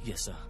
Yes sir.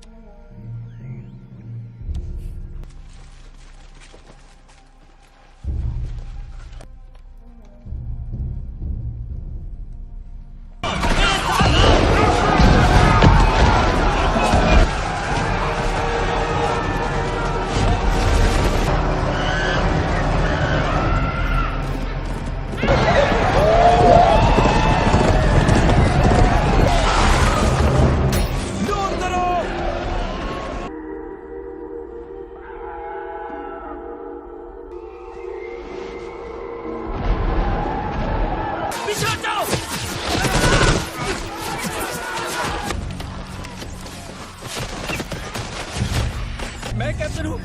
मैं captain हूँ,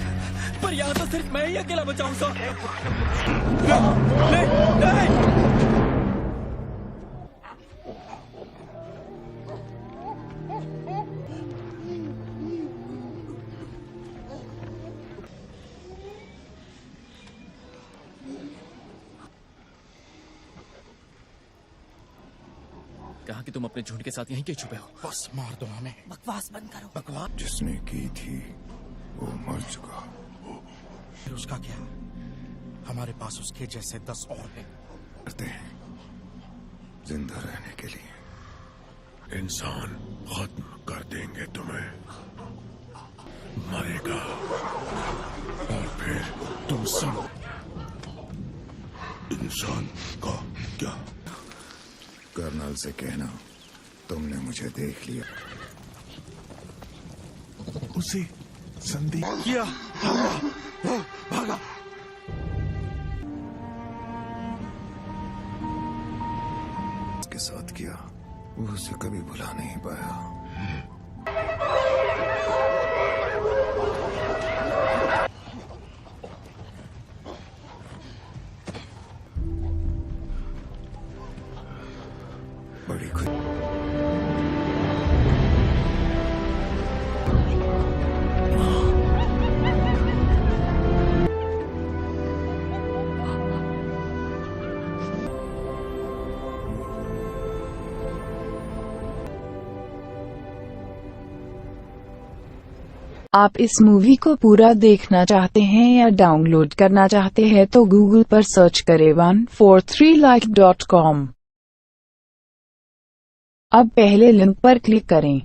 पर यहाँ तो सिर्फ मैं ही अकेला बचाऊँ सर। नहीं, नहीं। कहा कि तुम अपने झुंड के साथ यहीं कहीं छुपे हो। बस मार दो हमें। बकवास बंद करो। बकवास जिसने की थी वो मर चुका। फिर उसका क्या? हमारे पास उसके जैसे 10 और हैं। करते हैं जिंदा रहने के लिए। इंसान खत्म कर देंगे तुम्हें, मरेगा और फिर तुम सब। इंसान का क्या? कर्नल से कहना तुमने मुझे देख लिया। उसे संदेह किया, भागा। उसके साथ किया, वो उसे कभी भुला नहीं पाया। बड़ी खुद आप इस मूवी को पूरा देखना चाहते हैं या डाउनलोड करना चाहते हैं तो गूगल पर सर्च करें 143like.com। अब पहले लिंक पर क्लिक करें।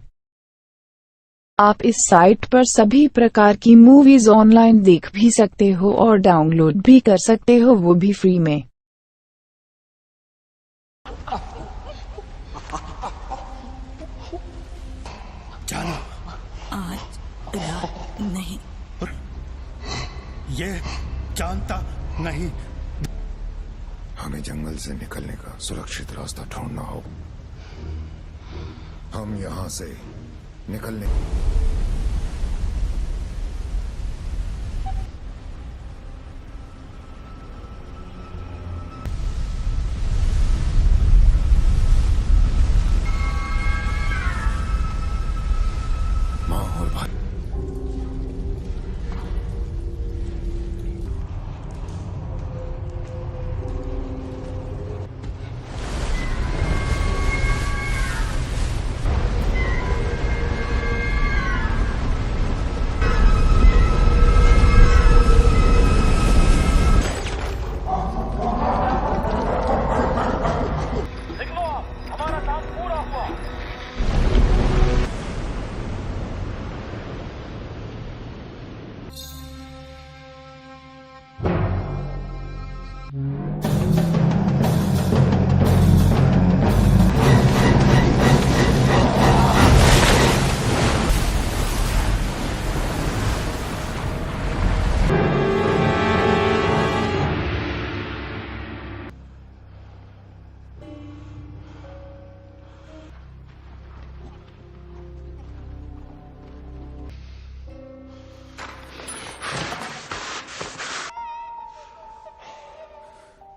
आप इस साइट पर सभी प्रकार की मूवीज ऑनलाइन देख भी सकते हो और डाउनलोड भी कर सकते हो, वो भी फ्री में। जानो, आज नहीं। ये जानता नहीं। हमें जंगल से निकलने का सुरक्षित रास्ता ढूंढना हो। हम यहाँ से निकलने माँ और भाई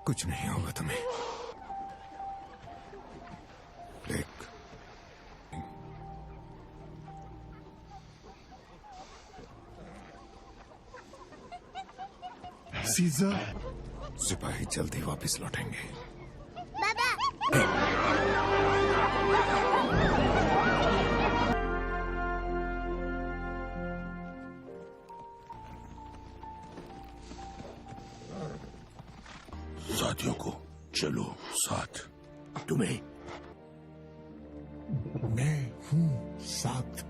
कुछ नहीं होगा तुम्हें। एक सीजर, सिपाही जल्दी वापस लौटेंगे। अपराधियों को। चलो साथ। तुम्हें मैं हूँ साथ।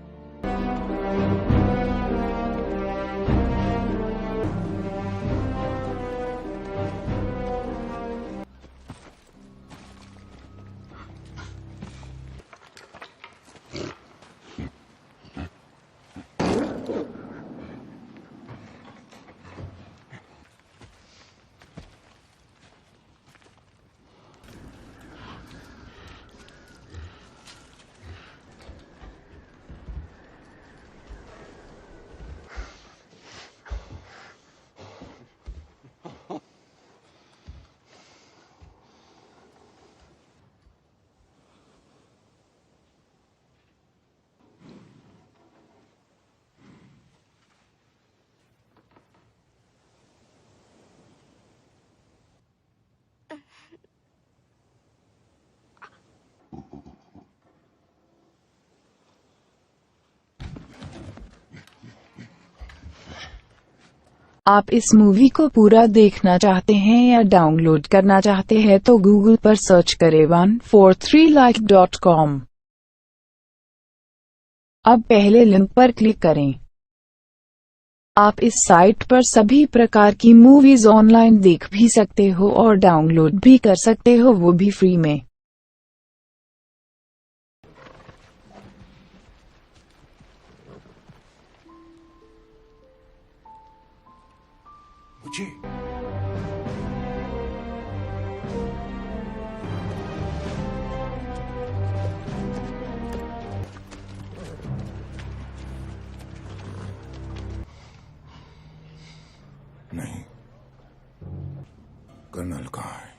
आप इस मूवी को पूरा देखना चाहते हैं या डाउनलोड करना चाहते हैं तो गूगल पर सर्च करें 143like.com। अब पहले लिंक पर क्लिक करें। आप इस साइट पर सभी प्रकार की मूवीज ऑनलाइन देख भी सकते हो और डाउनलोड भी कर सकते हो, वो भी फ्री में। मुझे नहीं, कर्नल कहाँ है?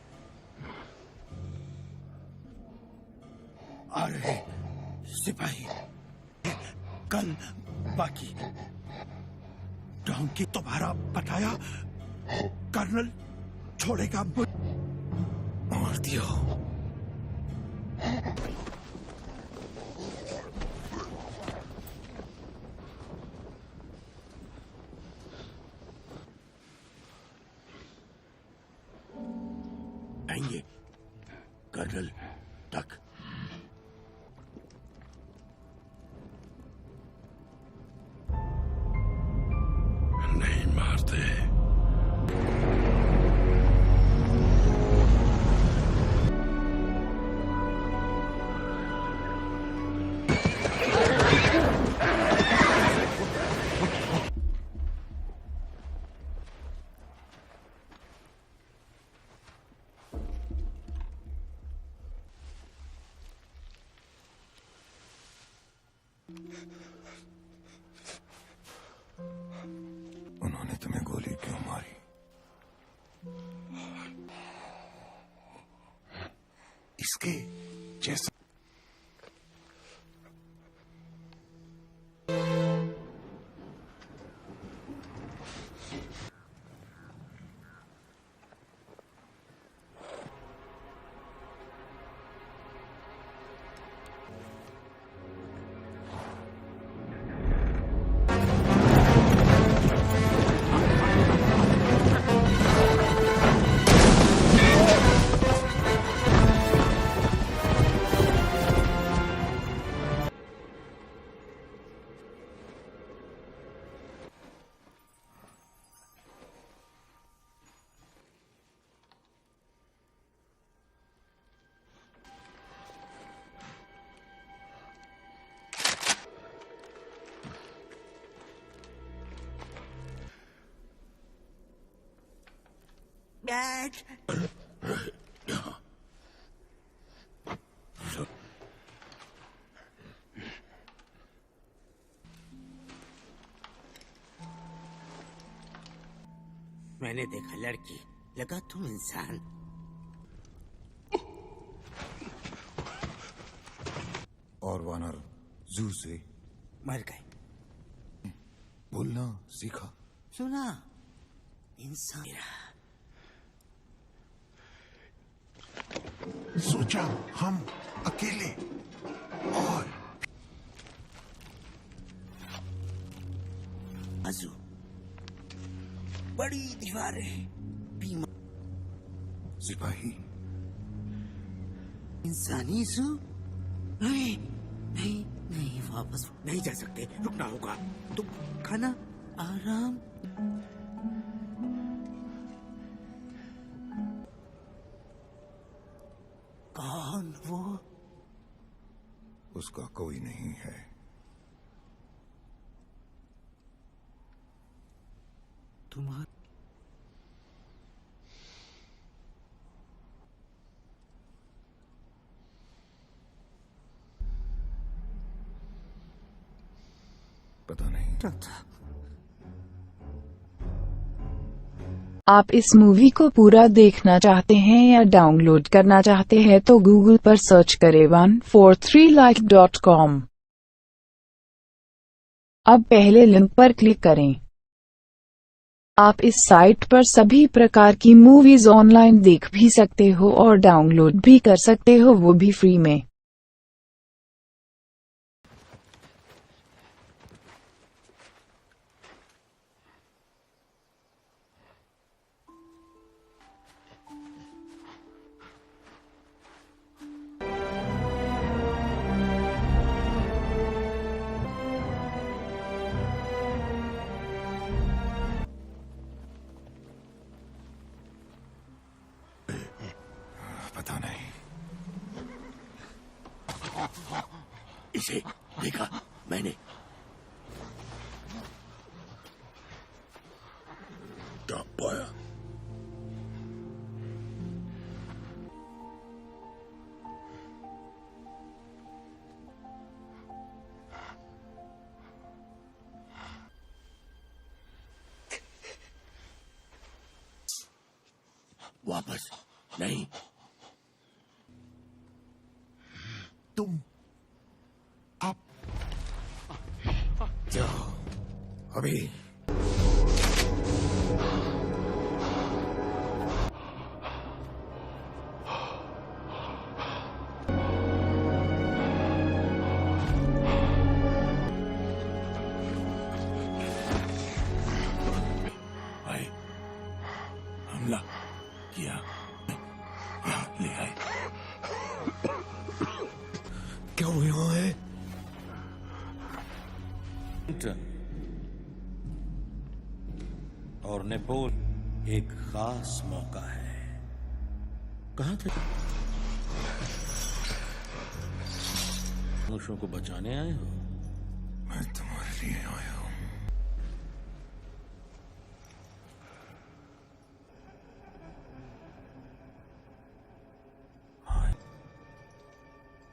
आ रहे सिपाही कल बाकी डोंकी तुम्हारा बताया कर्नल छोड़ेगा मुझ मार दिया। आएंगे कर्नल तक। नहीं मारते। उन्होंने तुम्हें गोली क्यों मारी? इसके जैसा डैड, मैंने देखा लड़की, लगा तुम इंसान। और वानर जू से मर गए। बोलना सीखा। सुना, इंसान सोचा हम अकेले और आजू बड़ी दीवारें, बीमा सिपाही इंसानी सू? नहीं नहीं नहीं, वापस नहीं जा सकते, रुकना होगा। तुम खाना आराम। कौन वो? उसका कोई नहीं है। तुम्हारा पता नहीं। था। आप इस मूवी को पूरा देखना चाहते हैं या डाउनलोड करना चाहते हैं तो गूगल पर सर्च करें 143like.com। अब पहले लिंक पर क्लिक करें। आप इस साइट पर सभी प्रकार की मूवीज ऑनलाइन देख भी सकते हो और डाउनलोड भी कर सकते हो, वो भी फ्री में। पता नहीं। इसे देखा मैंने। क्या पाया? वापस नहीं। तुम आप जाओ अभी। आए, हमला किया, यहाँ ले आए। क्या वो यहाँ है? और नेपोल एक खास मौका है। कहाँ थे? मनुष्यों को बचाने आए हो? मैं तुम्हारे लिए आया हूँ।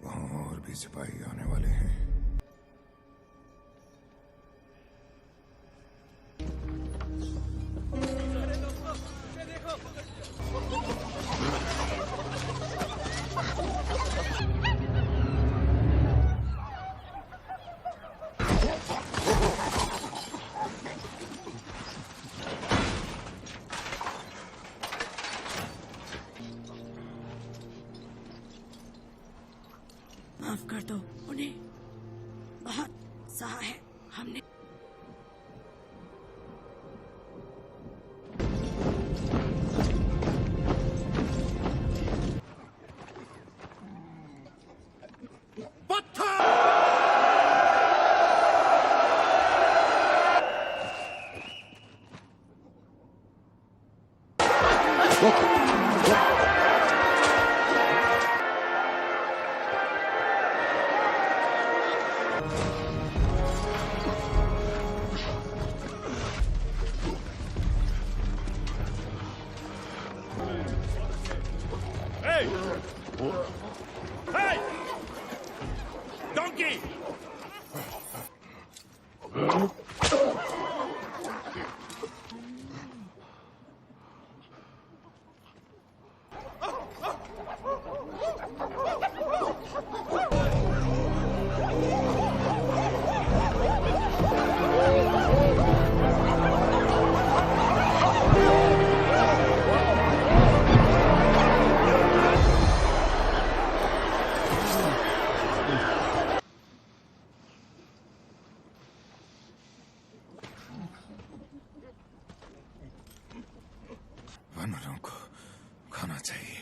वहाँ और भी सिपाही आने वाले हैं। माफ कर दो उन्हें, बहुत सहा है हमने। खाना चाहिए,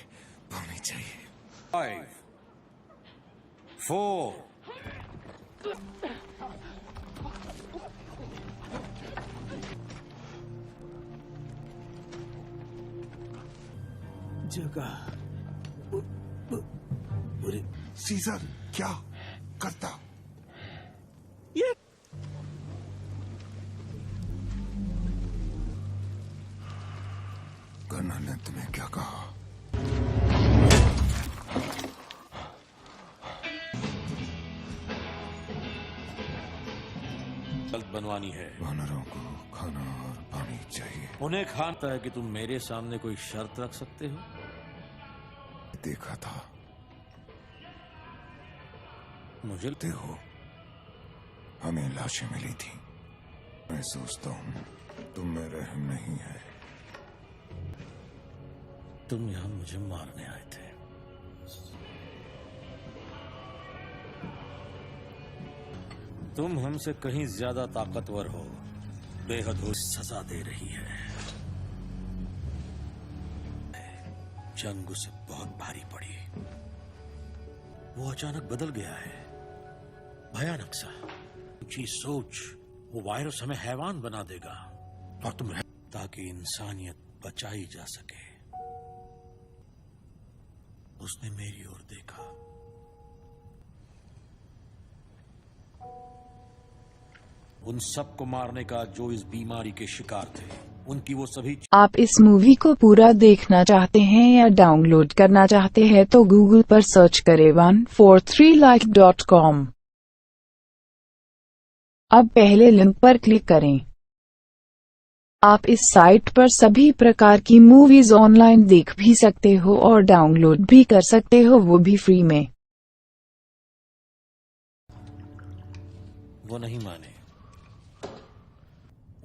पानी चाहिए। 5, 4, जगह सीजर क्या करता? ये कर्नल ने तुम्हें क्या कहा? जल्द बनवानी है। वानरों को खाना और पानी चाहिए। उन्हें खाना है कि तुम मेरे सामने कोई शर्त रख सकते हो? देखा था। मुझे देखो, हमें लाशें मिली थी। मैं सोचता हूँ तुम में रहम नहीं है। तुम यहां मुझे मारने आए थे। तुम हमसे कहीं ज्यादा ताकतवर हो, बेहद हो सजा दे रही है। जंग उसे बहुत भारी पड़ी। वो अचानक बदल गया है, भयानक सा। ऊंची सोच, वो वायरस हमें हैवान बना देगा और तुम ताकि इंसानियत बचाई जा सके। उसने मेरी ओर देखा। उन सबको मारने का जो इस बीमारी के शिकार थे, उनकी वो सभी आप इस मूवी को पूरा देखना चाहते हैं या डाउनलोड करना चाहते हैं तो गूगल पर सर्च करें 143like.com। अब पहले लिंक पर क्लिक करें। आप इस साइट पर सभी प्रकार की मूवीज ऑनलाइन देख भी सकते हो और डाउनलोड भी कर सकते हो, वो भी फ्री में। वो नहीं माने।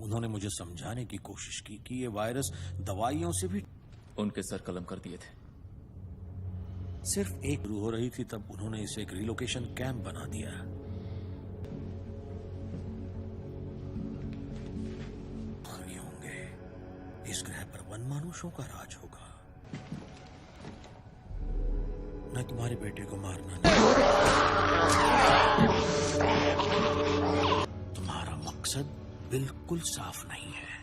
उन्होंने मुझे समझाने की कोशिश की कि ये वायरस दवाइयों से भी। उनके सर कलम कर दिए थे। सिर्फ एक शुरू हो रही थी तब उन्होंने इसे एक रिलोकेशन कैंप बना दिया। नहीं होंगे, इस ग्रह पर वनमानुषों का राज होगा। मैं तुम्हारे बेटे को मारना नहीं। तुम्हारा मकसद बिल्कुल साफ नहीं है।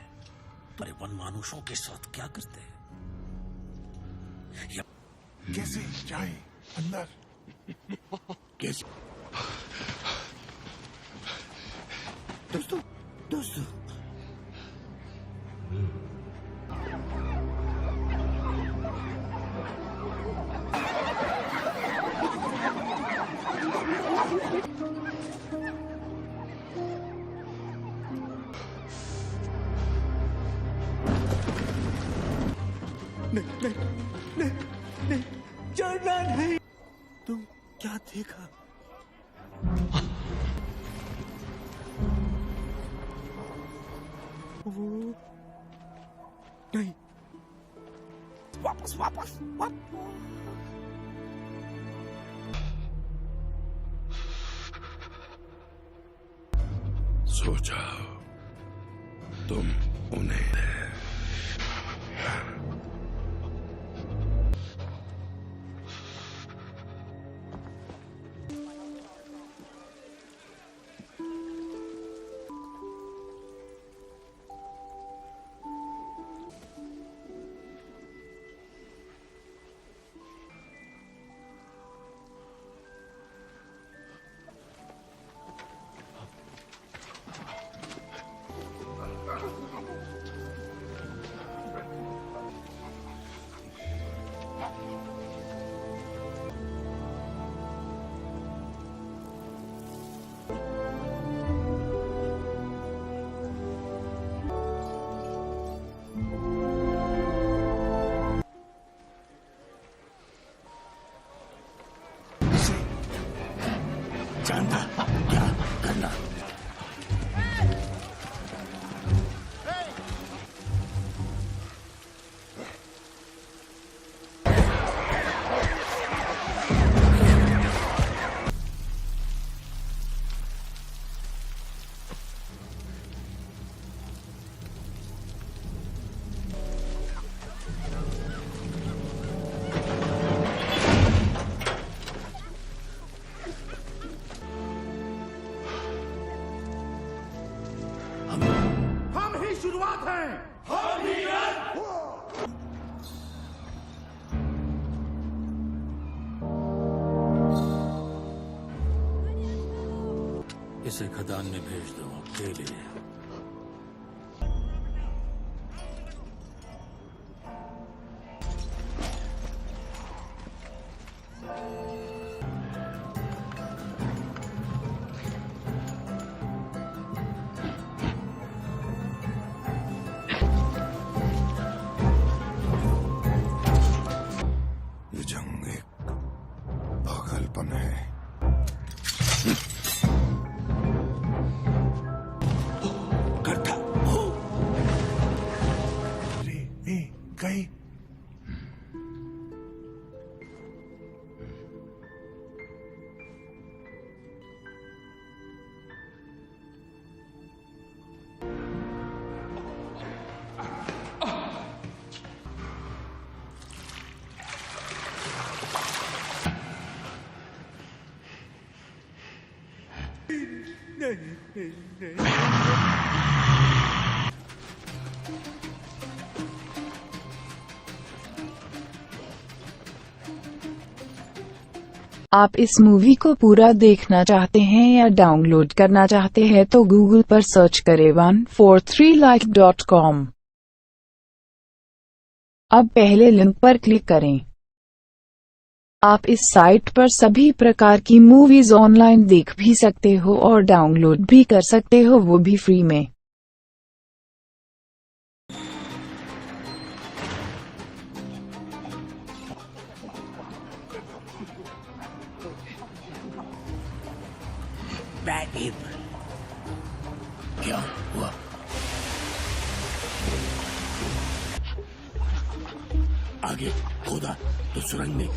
पर वनमानुषों के साथ क्या करते? कैसे जाए अंदर? कैसे? दोस्तों दोस्तों नहीं, जाना नहीं। तुम क्या देखा? वो नहीं, वापस वापस वापस। सो जाओ, तुम उन्हें इसे खदान में भेज दो अकेले। ये जंग एक पागलपन है। करता अरे ए गए। आप इस मूवी को पूरा देखना चाहते हैं या डाउनलोड करना चाहते हैं तो गूगल पर सर्च करें 143like.com। अब पहले लिंक पर क्लिक करें। आप इस साइट पर सभी प्रकार की मूवीज ऑनलाइन देख भी सकते हो और डाउनलोड भी कर सकते हो, वो भी फ्री में। बैब क्या हुआ? आगे खोदा तो सुरंग में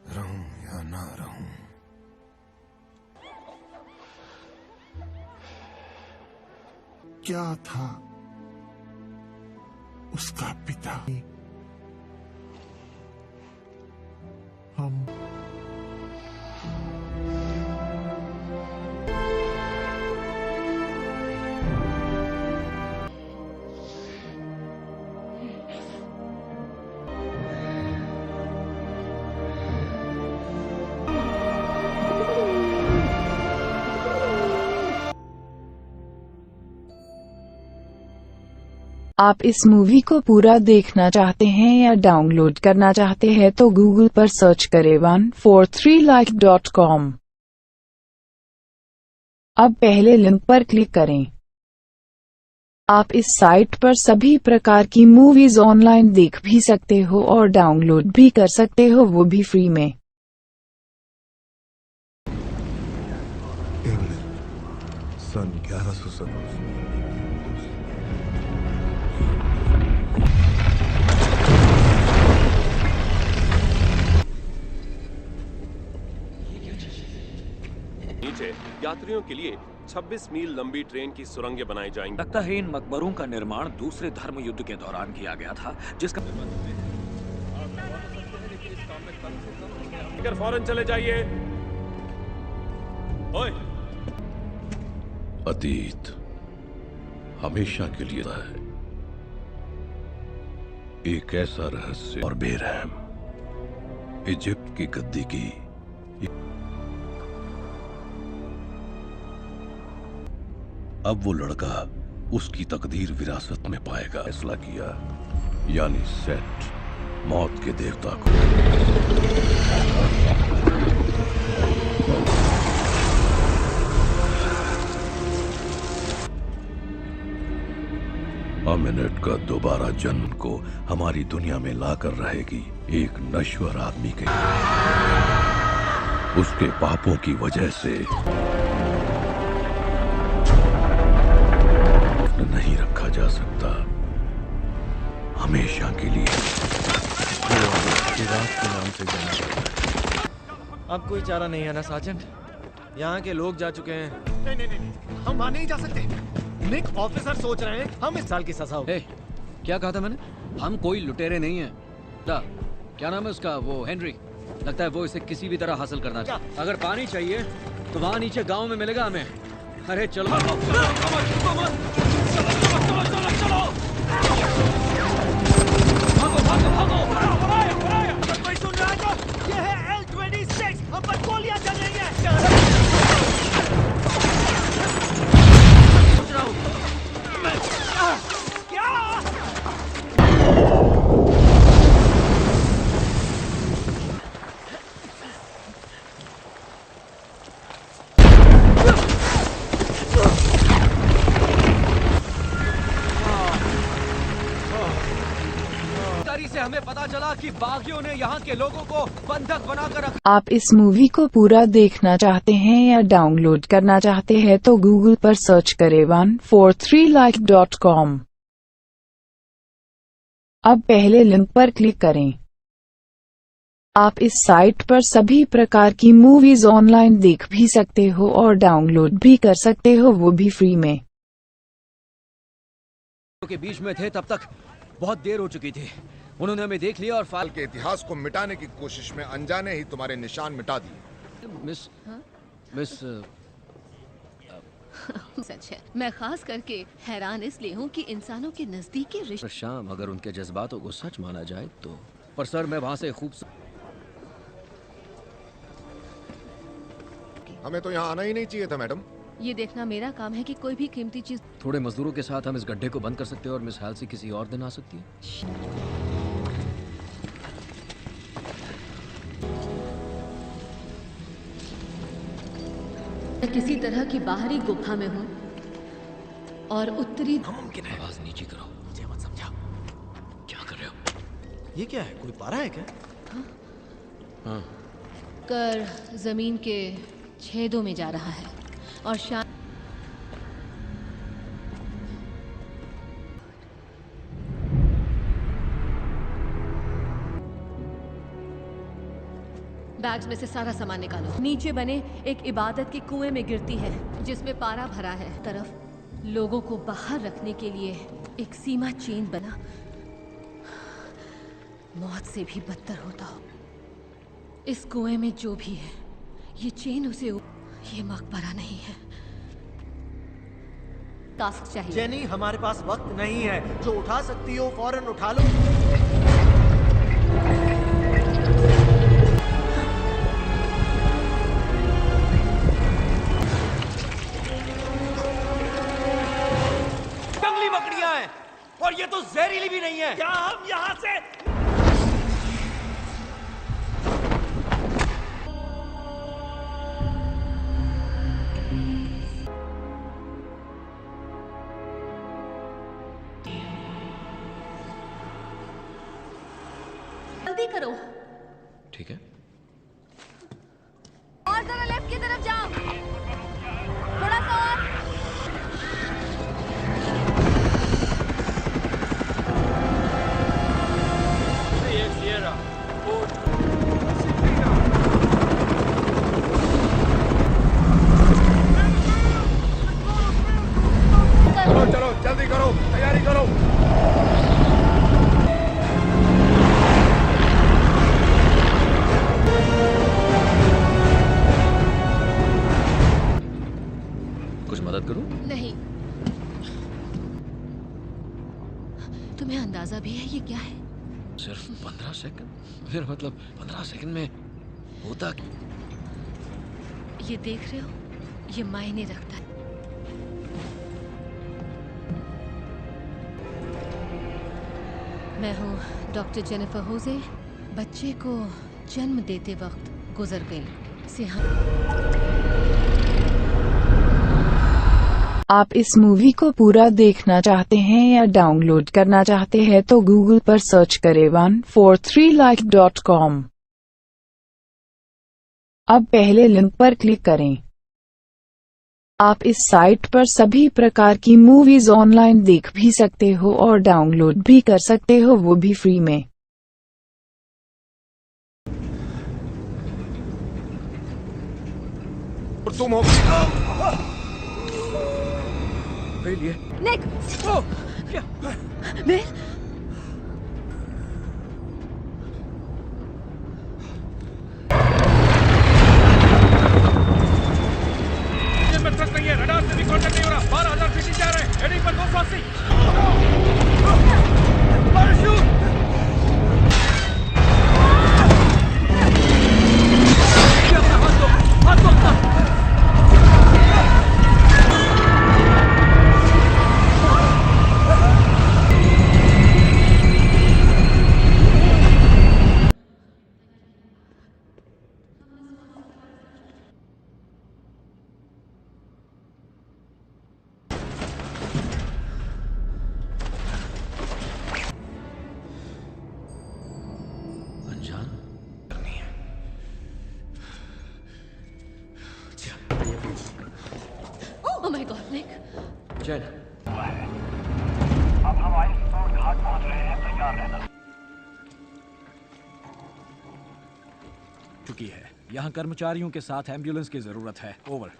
रहूं या ना रहूं, क्या था उसका पिता? हम आप इस मूवी को पूरा देखना चाहते हैं या डाउनलोड करना चाहते हैं तो गूगल पर सर्च करें 143like.com। अब पहले लिंक पर क्लिक करें। आप इस साइट पर सभी प्रकार की मूवीज ऑनलाइन देख भी सकते हो और डाउनलोड भी कर सकते हो, वो भी फ्री में। इंग्लैंड सन 1170। नीचे यात्रियों के लिए 26 मील लंबी ट्रेन की सुरंगें बनाई जाएंगी। लगता है इन मकबरों का निर्माण दूसरे धर्म युद्ध के दौरान किया गया था, जिसका फौरन चले जाइए। ओए, अतीत हमेशा के लिए है एक ऐसा रहस्य और बेरहम इजिप्ट की गद्दी की अब वो लड़का उसकी तकदीर विरासत में पाएगा, फैसला किया, यानी सेट मौत के देवता को। अमिनेट का दोबारा जन्म को हमारी दुनिया में लाकर रहेगी एक नश्वर आदमी के। उसके पापों की वजह से नहीं रखा जा सकता हमेशा के लिए। इराक के नाम से जाना जाता है। अब कोई चारा नहीं है ना साजन? यहाँ के लोग जा चुके हैं। नहीं नहीं नहीं, हम वहां नहीं जा सकते। निक ऑफिसर सोच रहे हैं हम इस साल की सजा हो। क्या कहा था मैंने? हम कोई लुटेरे नहीं हैं। क्या नाम है उसका? वो हेनरी। लगता है वो इसे किसी भी तरह हासिल करना चाहता। अगर पानी चाहिए तो वहाँ नीचे गांव में मिलेगा हमें। अरे चलो कोई सुन रहा है तो ये है L-26, हम पर गोलियां चल रही हैं। क्या? से हमें पता चला कि बागियों ने यहाँ के लोगों को बंधक बनाकर रखा। आप इस मूवी को पूरा देखना चाहते हैं या डाउनलोड करना चाहते हैं तो गूगल पर सर्च करें 143like.com। अब पहले लिंक पर क्लिक करें। आप इस साइट पर सभी प्रकार की मूवीज ऑनलाइन देख भी सकते हो और डाउनलोड भी कर सकते हो, वो भी फ्री में। के बीच में थे तब तक बहुत देर हो चुकी थी। उन्होंने हमें देख लिया और फाल के इतिहास को मिटाने की कोशिश में अनजाने ही तुम्हारे निशान मिटा दिए। मिस सच है। मैं खास करके हैरान इसलिए हूँ कि इंसानों के नजदीकी रिश्ते। शाम अगर उनके जज्बातों को सच माना जाए तो। पर सर मैं वहाँ से हमें तो यहाँ आना ही नहीं चाहिए था मैडम। ये देखना मेरा काम है कि कोई भी कीमती चीज। थोड़े मजदूरों के साथ हम इस गड्ढे को बंद कर सकते हैं और मिस हालसी किसी और दिन आ सकती है। मैं किसी तरह की बाहरी गुफा में हूँ और उत्तरी। मुमकिन है। आवाज नीची करो, मुझे मत समझाओ। क्या कर रहे हो? ये क्या है? कोई पारा है क्या? हाँ। कर जमीन के छेदों में जा रहा है और बैग्स में से सारा सामान निकालो। नीचे बने एक इबादत के कुएं में गिरती है जिसमें पारा भरा है। तरफ लोगों को बाहर रखने के लिए एक सीमा चेन बना, मौत से भी बदतर होता हो। इस कुएं में जो भी है, ये चेन उसे ये मकबरा नहीं है। टास्क चाहिए। जेनी, हमारे पास वक्त नहीं है। जो उठा सकती हो फौरन उठा लो। जंगली बकरियां हैं और ये तो जहरीली भी नहीं है। क्या हम यहाँ से जल्दी करो। ठीक है। और जरा लेफ्ट की तरफ जाओ, थोड़ा सा और। चलो चलो जल्दी करो, तैयारी करो। कुछ मदद करूं? नहीं। तुम्हें अंदाजा भी है ये क्या है? सिर्फ 15 सेकंड? फिर मतलब 15 सेकंड में होता क्या? ये देख रहे हो, ये मायने रखता है। मैं हूँ डॉक्टर जेनिफर होजे। बच्चे को जन्म देते वक्त गुजर गई सिंह। आप इस मूवी को पूरा देखना चाहते हैं या डाउनलोड करना चाहते हैं तो गूगल पर सर्च करें 143like.com। अब पहले लिंक पर क्लिक करें। आप इस साइट पर सभी प्रकार की मूवीज ऑनलाइन देख भी सकते हो और डाउनलोड भी कर सकते हो, वो भी फ्री में। और तुम हो निक! मैं ट्रस्ट नहीं है, रडार से भी कांटेक्ट नहीं हो रहा। 12,000 फीट नीचे आ रहे हैं। हेडिंग पर 280। पैराशूट! हाथ दो, हाथ दो अपना। Oh my God, Nick! Jain, अब हम आइसबर्ग घाट पहुंच रहे हैं, तैयार रहना। चुकी है। यहाँ कर्मचारियों के साथ एम्बुलेंस की जरूरत है। ओवर।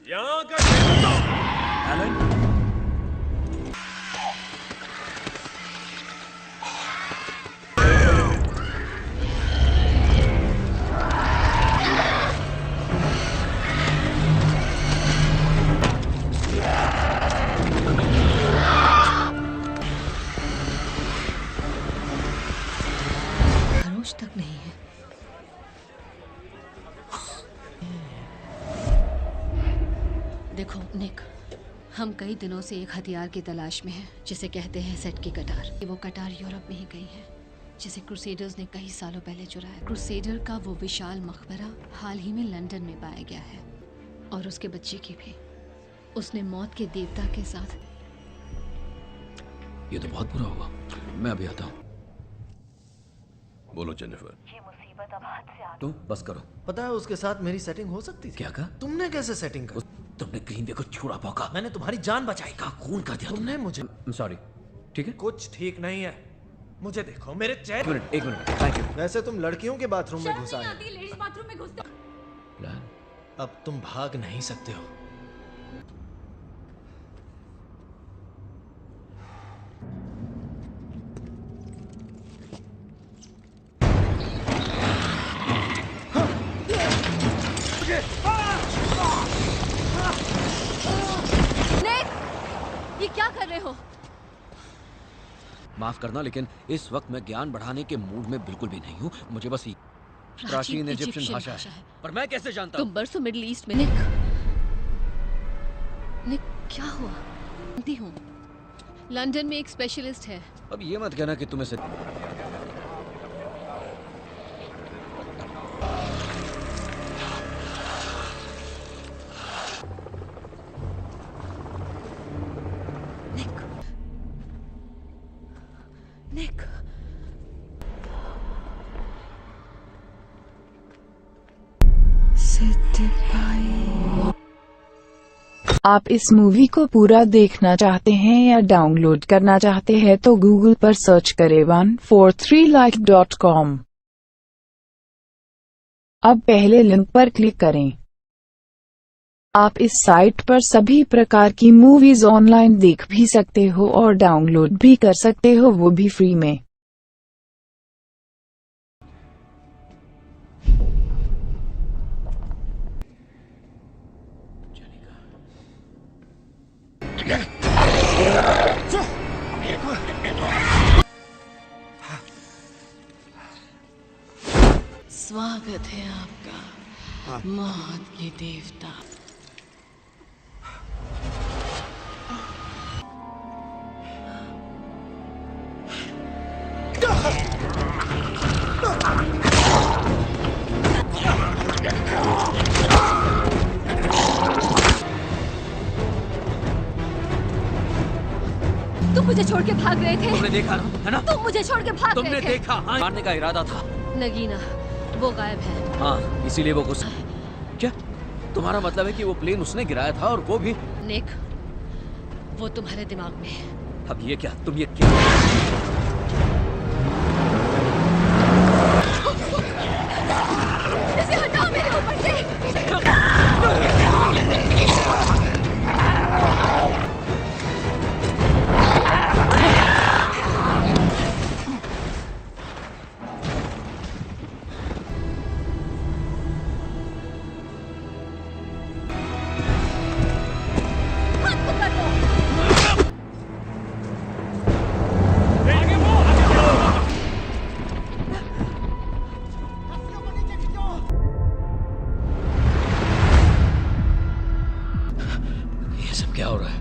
यहाँ का एलन, खरोच तक नहीं है। देखो निक, हम कई दिनों से एक हथियार की तलाश में हैं जिसे कहते हैं सेट की कटार। वो कटार यूरोप में ही गई है जिसे क्रूसेडर्स ने कई सालों पहले चुराया। क्रूसेडर का वो विशाल मकबरा हाल ही में लंदन में पाया गया है, और उसके बच्चे की भी। उसने मौत के देवता के साथ। ये तो बहुत बुरा होगा। मैं अभी आता हूँ। बोलो जेनिफर। ये मुसीबत मुसीबत अब हद से तुम बस करो। पता है उसके साथ मेरी सेटिंग हो सकती थी। क्या कहा? तुमने कैसे सेटिंग कर? तुमने कहीं देखो छुरा भौंका। मैंने तुम्हारी जान बचाई। का खून कर दिया तुमने मुझे। सॉरी। ठीक है, कुछ ठीक नहीं है। मुझे देखो, मेरे चेहरे। एक मिनट, थैंक यू। वैसे तुम लड़कियों के बाथरूम में घुसा है। लेडीज बाथरूम में घुसते। प्लान? अब तुम भाग नहीं सकते हो। ये क्या कर रहे हो? माफ करना, लेकिन इस वक्त मैं ज्ञान बढ़ाने के मूड में बिल्कुल भी नहीं हूँ। मुझे बस प्राचीन इजिप्शियन भाषा है, पर मैं कैसे जानता हूँ? तुम बरसों मिडिल ईस्ट में। निक क्या हुआ? जानती हूँ, लंदन में एक स्पेशलिस्ट है। अब ये मत कहना कि तुम्हें से... निक, आप इस मूवी को पूरा देखना चाहते हैं या डाउनलोड करना चाहते हैं तो गूगल पर सर्च करें 143like.com। अब पहले लिंक पर क्लिक करें। आप इस साइट पर सभी प्रकार की मूवीज ऑनलाइन देख भी सकते हो और डाउनलोड भी कर सकते हो, वो भी फ्री में। स्वागत है आपका, मौत के देवता। तुम मुझे छोड़ के भाग रहे थे। तुमने देखा ना, है ना? तुम मुझे छोड़ के भाग तुमने रहे थे। देखा, हाँ? मारने का इरादा था। नगीना, वो गायब है। हाँ, इसीलिए वो गुस्सा। क्या तुम्हारा मतलब है कि वो प्लेन उसने गिराया था और वो भी? निक, वो तुम्हारे दिमाग में है। अब ये क्या? तुम ये क्या? इसे हटाओ मेरे ऊपर से। ये सब क्या हो रहा है?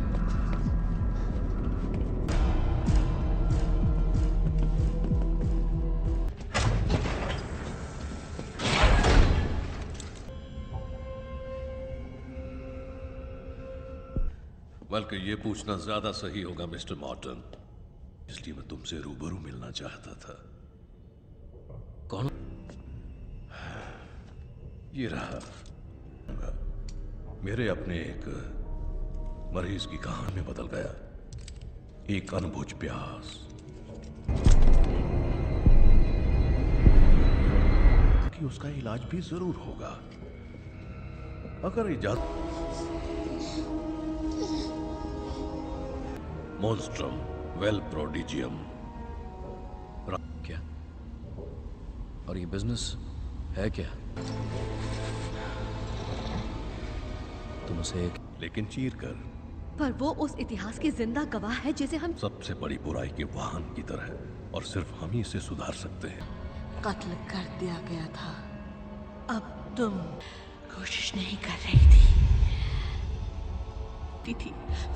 बल्कि ये पूछना ज्यादा सही होगा मिस्टर मॉर्टन, इसलिए मैं तुमसे रूबरू मिलना चाहता था। कौन? ये रहा, मेरे अपने एक मरीज की कहानी में बदल गया। एक अनबुझ प्यास कि उसका इलाज भी जरूर होगा अगर इजाजत। मोन्स्ट्रम वेल प्रोडिजियम। क्या? और ये बिजनेस है क्या? तुम उसे एक... लेकिन चीर कर। पर वो उस इतिहास की जिंदा गवाह है जिसे हम सबसे बड़ी बुराई के वाहन की तरह, और सिर्फ हम ही इसे सुधार सकते हैं। कत्ल कर दिया गया था, अब तुम कोशिश नहीं कर रही थी।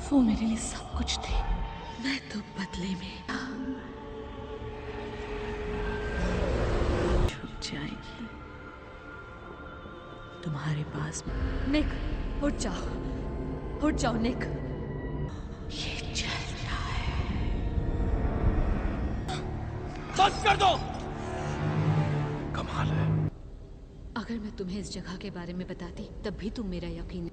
वो मेरे लिए सब कुछ थी, मैं तो बदले में छूट जाएगी तुम्हारे पास। निक, उठ जाओ निक। ये चलता है। बंद कर दो। कमाल है। अगर मैं तुम्हें इस जगह के बारे में बताती तब भी तुम मेरा यकीन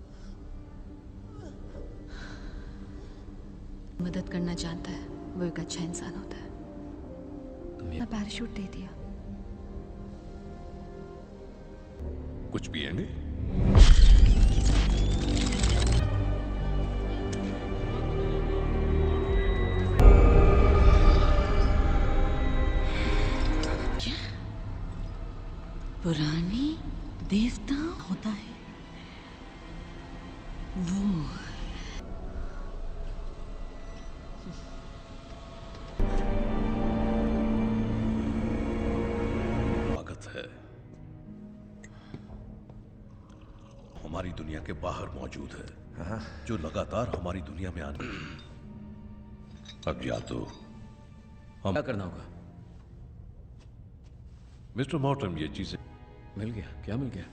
मदद करना जानता है, वो एक अच्छा इंसान होता है। मैं पैराशूट दे दिया। कुछ पिएंगे? पुरानी देवता होता है वो। स्वागत है। हमारी दुनिया के बाहर मौजूद है, जो लगातार हमारी दुनिया में आने। अब या तो हम क्या करना होगा? मिस्टर मॉर्टन, ये चीजें मिल गया। क्या मिल गया?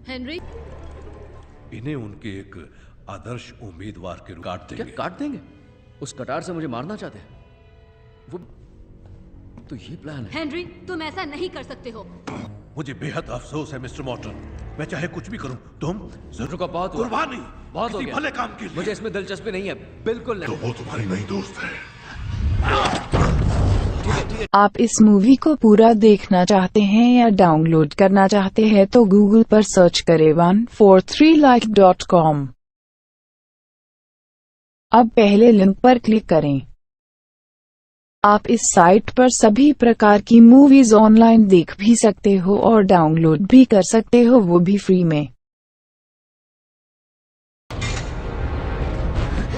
हेनरी, इन्हें उनके एक आदर्श उम्मीदवार के रूप काट देंगे। क्या काट देंगे? उस कटार से मुझे मारना चाहते हैं वो? तो ये प्लान है। हेनरी, तुम ऐसा नहीं कर सकते हो। मुझे बेहद अफसोस है मिस्टर मॉर्टन, मैं चाहे कुछ भी करूं, तुम जरूर का बहुत हुआ। कुर्बानी बहुत हो किसी गया। भले काम के लिए। मुझे इसमें दिलचस्पी नहीं है, बिल्कुल नहीं। तो वो तुम्हारी नई दोस्त है। आप इस मूवी को पूरा देखना चाहते हैं या डाउनलोड करना चाहते हैं तो गूगल पर सर्च करें 143like.com। अब पहले लिंक पर क्लिक करें। आप इस साइट पर सभी प्रकार की मूवीज ऑनलाइन देख भी सकते हो और डाउनलोड भी कर सकते हो, वो भी फ्री में।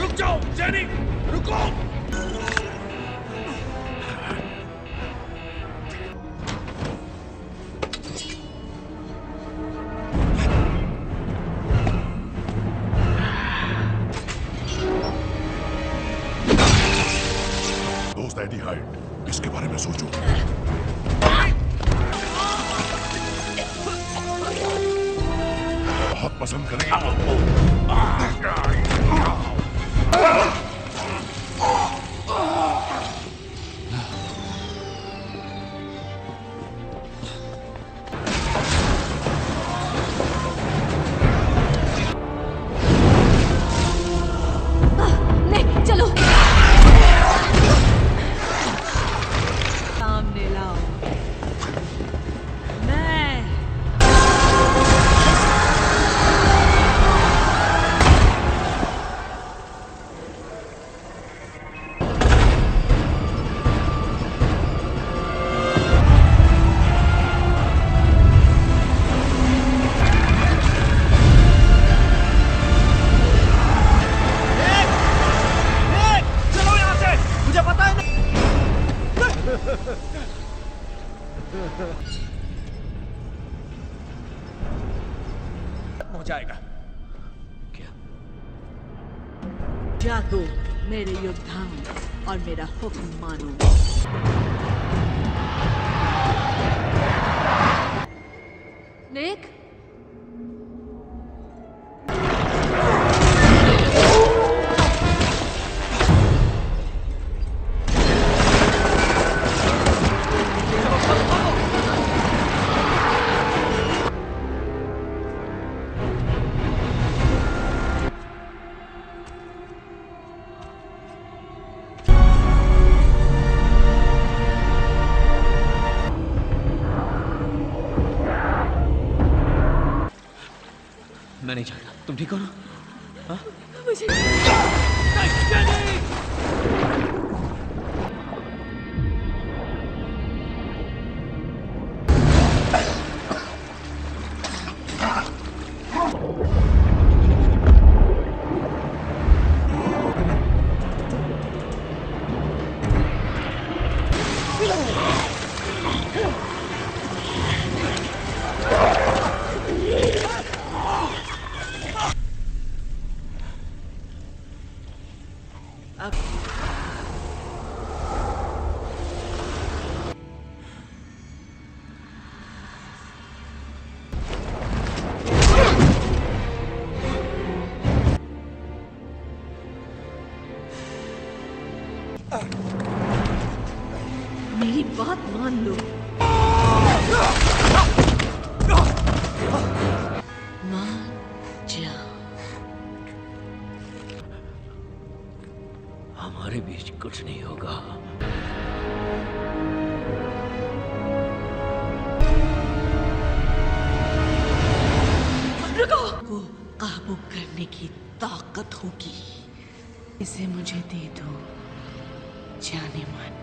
रुक जाओ जेनी, रुको। दोस्त एडी हाइड, इसके बारे में सोचो। बहुत पसंद करेंगे। नहीं, चलो। सामने लाओ। मैं चलो यहाँ से, मुझे पता है ना। हो जाएगा। जागो मेरे योद्धाओं और मेरा हुक्म मानो। निक, मैं नहीं चाहता। तुम ठीक हो ना? हाँ? मुझे मेरी बात मान लो। हमारे बीच कुछ नहीं होगा। रुको! को काबू करने की ताकत होगी, इसे मुझे दे दो जाने मन।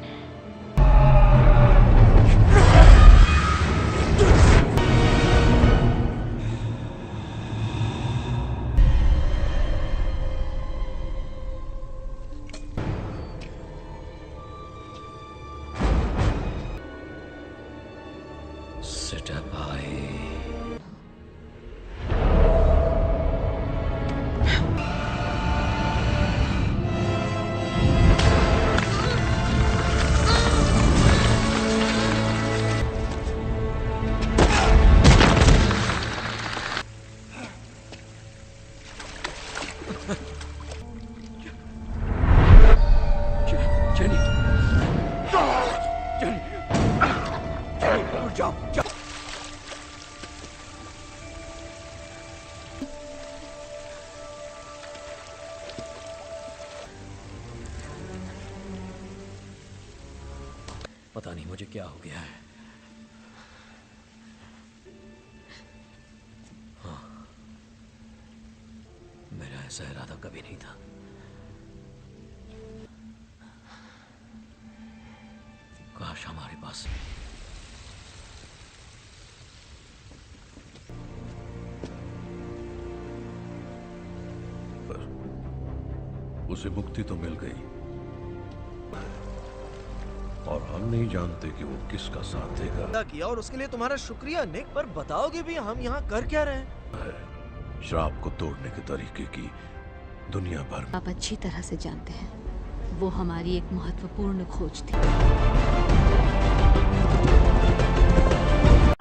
पता नहीं मुझे क्या हो गया है। हाँ, मेरा ऐसा इरादा कभी नहीं था। काश हमारे पास उसे मुक्ति तो मिल गई, और हम नहीं जानते कि वो किसका साथ देगा। किया और उसके लिए तुम्हारा शुक्रिया निक, पर बताओगे भी हम यहाँ कर क्या रहे हैं? श्राप को तोड़ने के तरीके की दुनिया भर में आप अच्छी तरह से जानते हैं, वो हमारी एक महत्वपूर्ण खोज थी।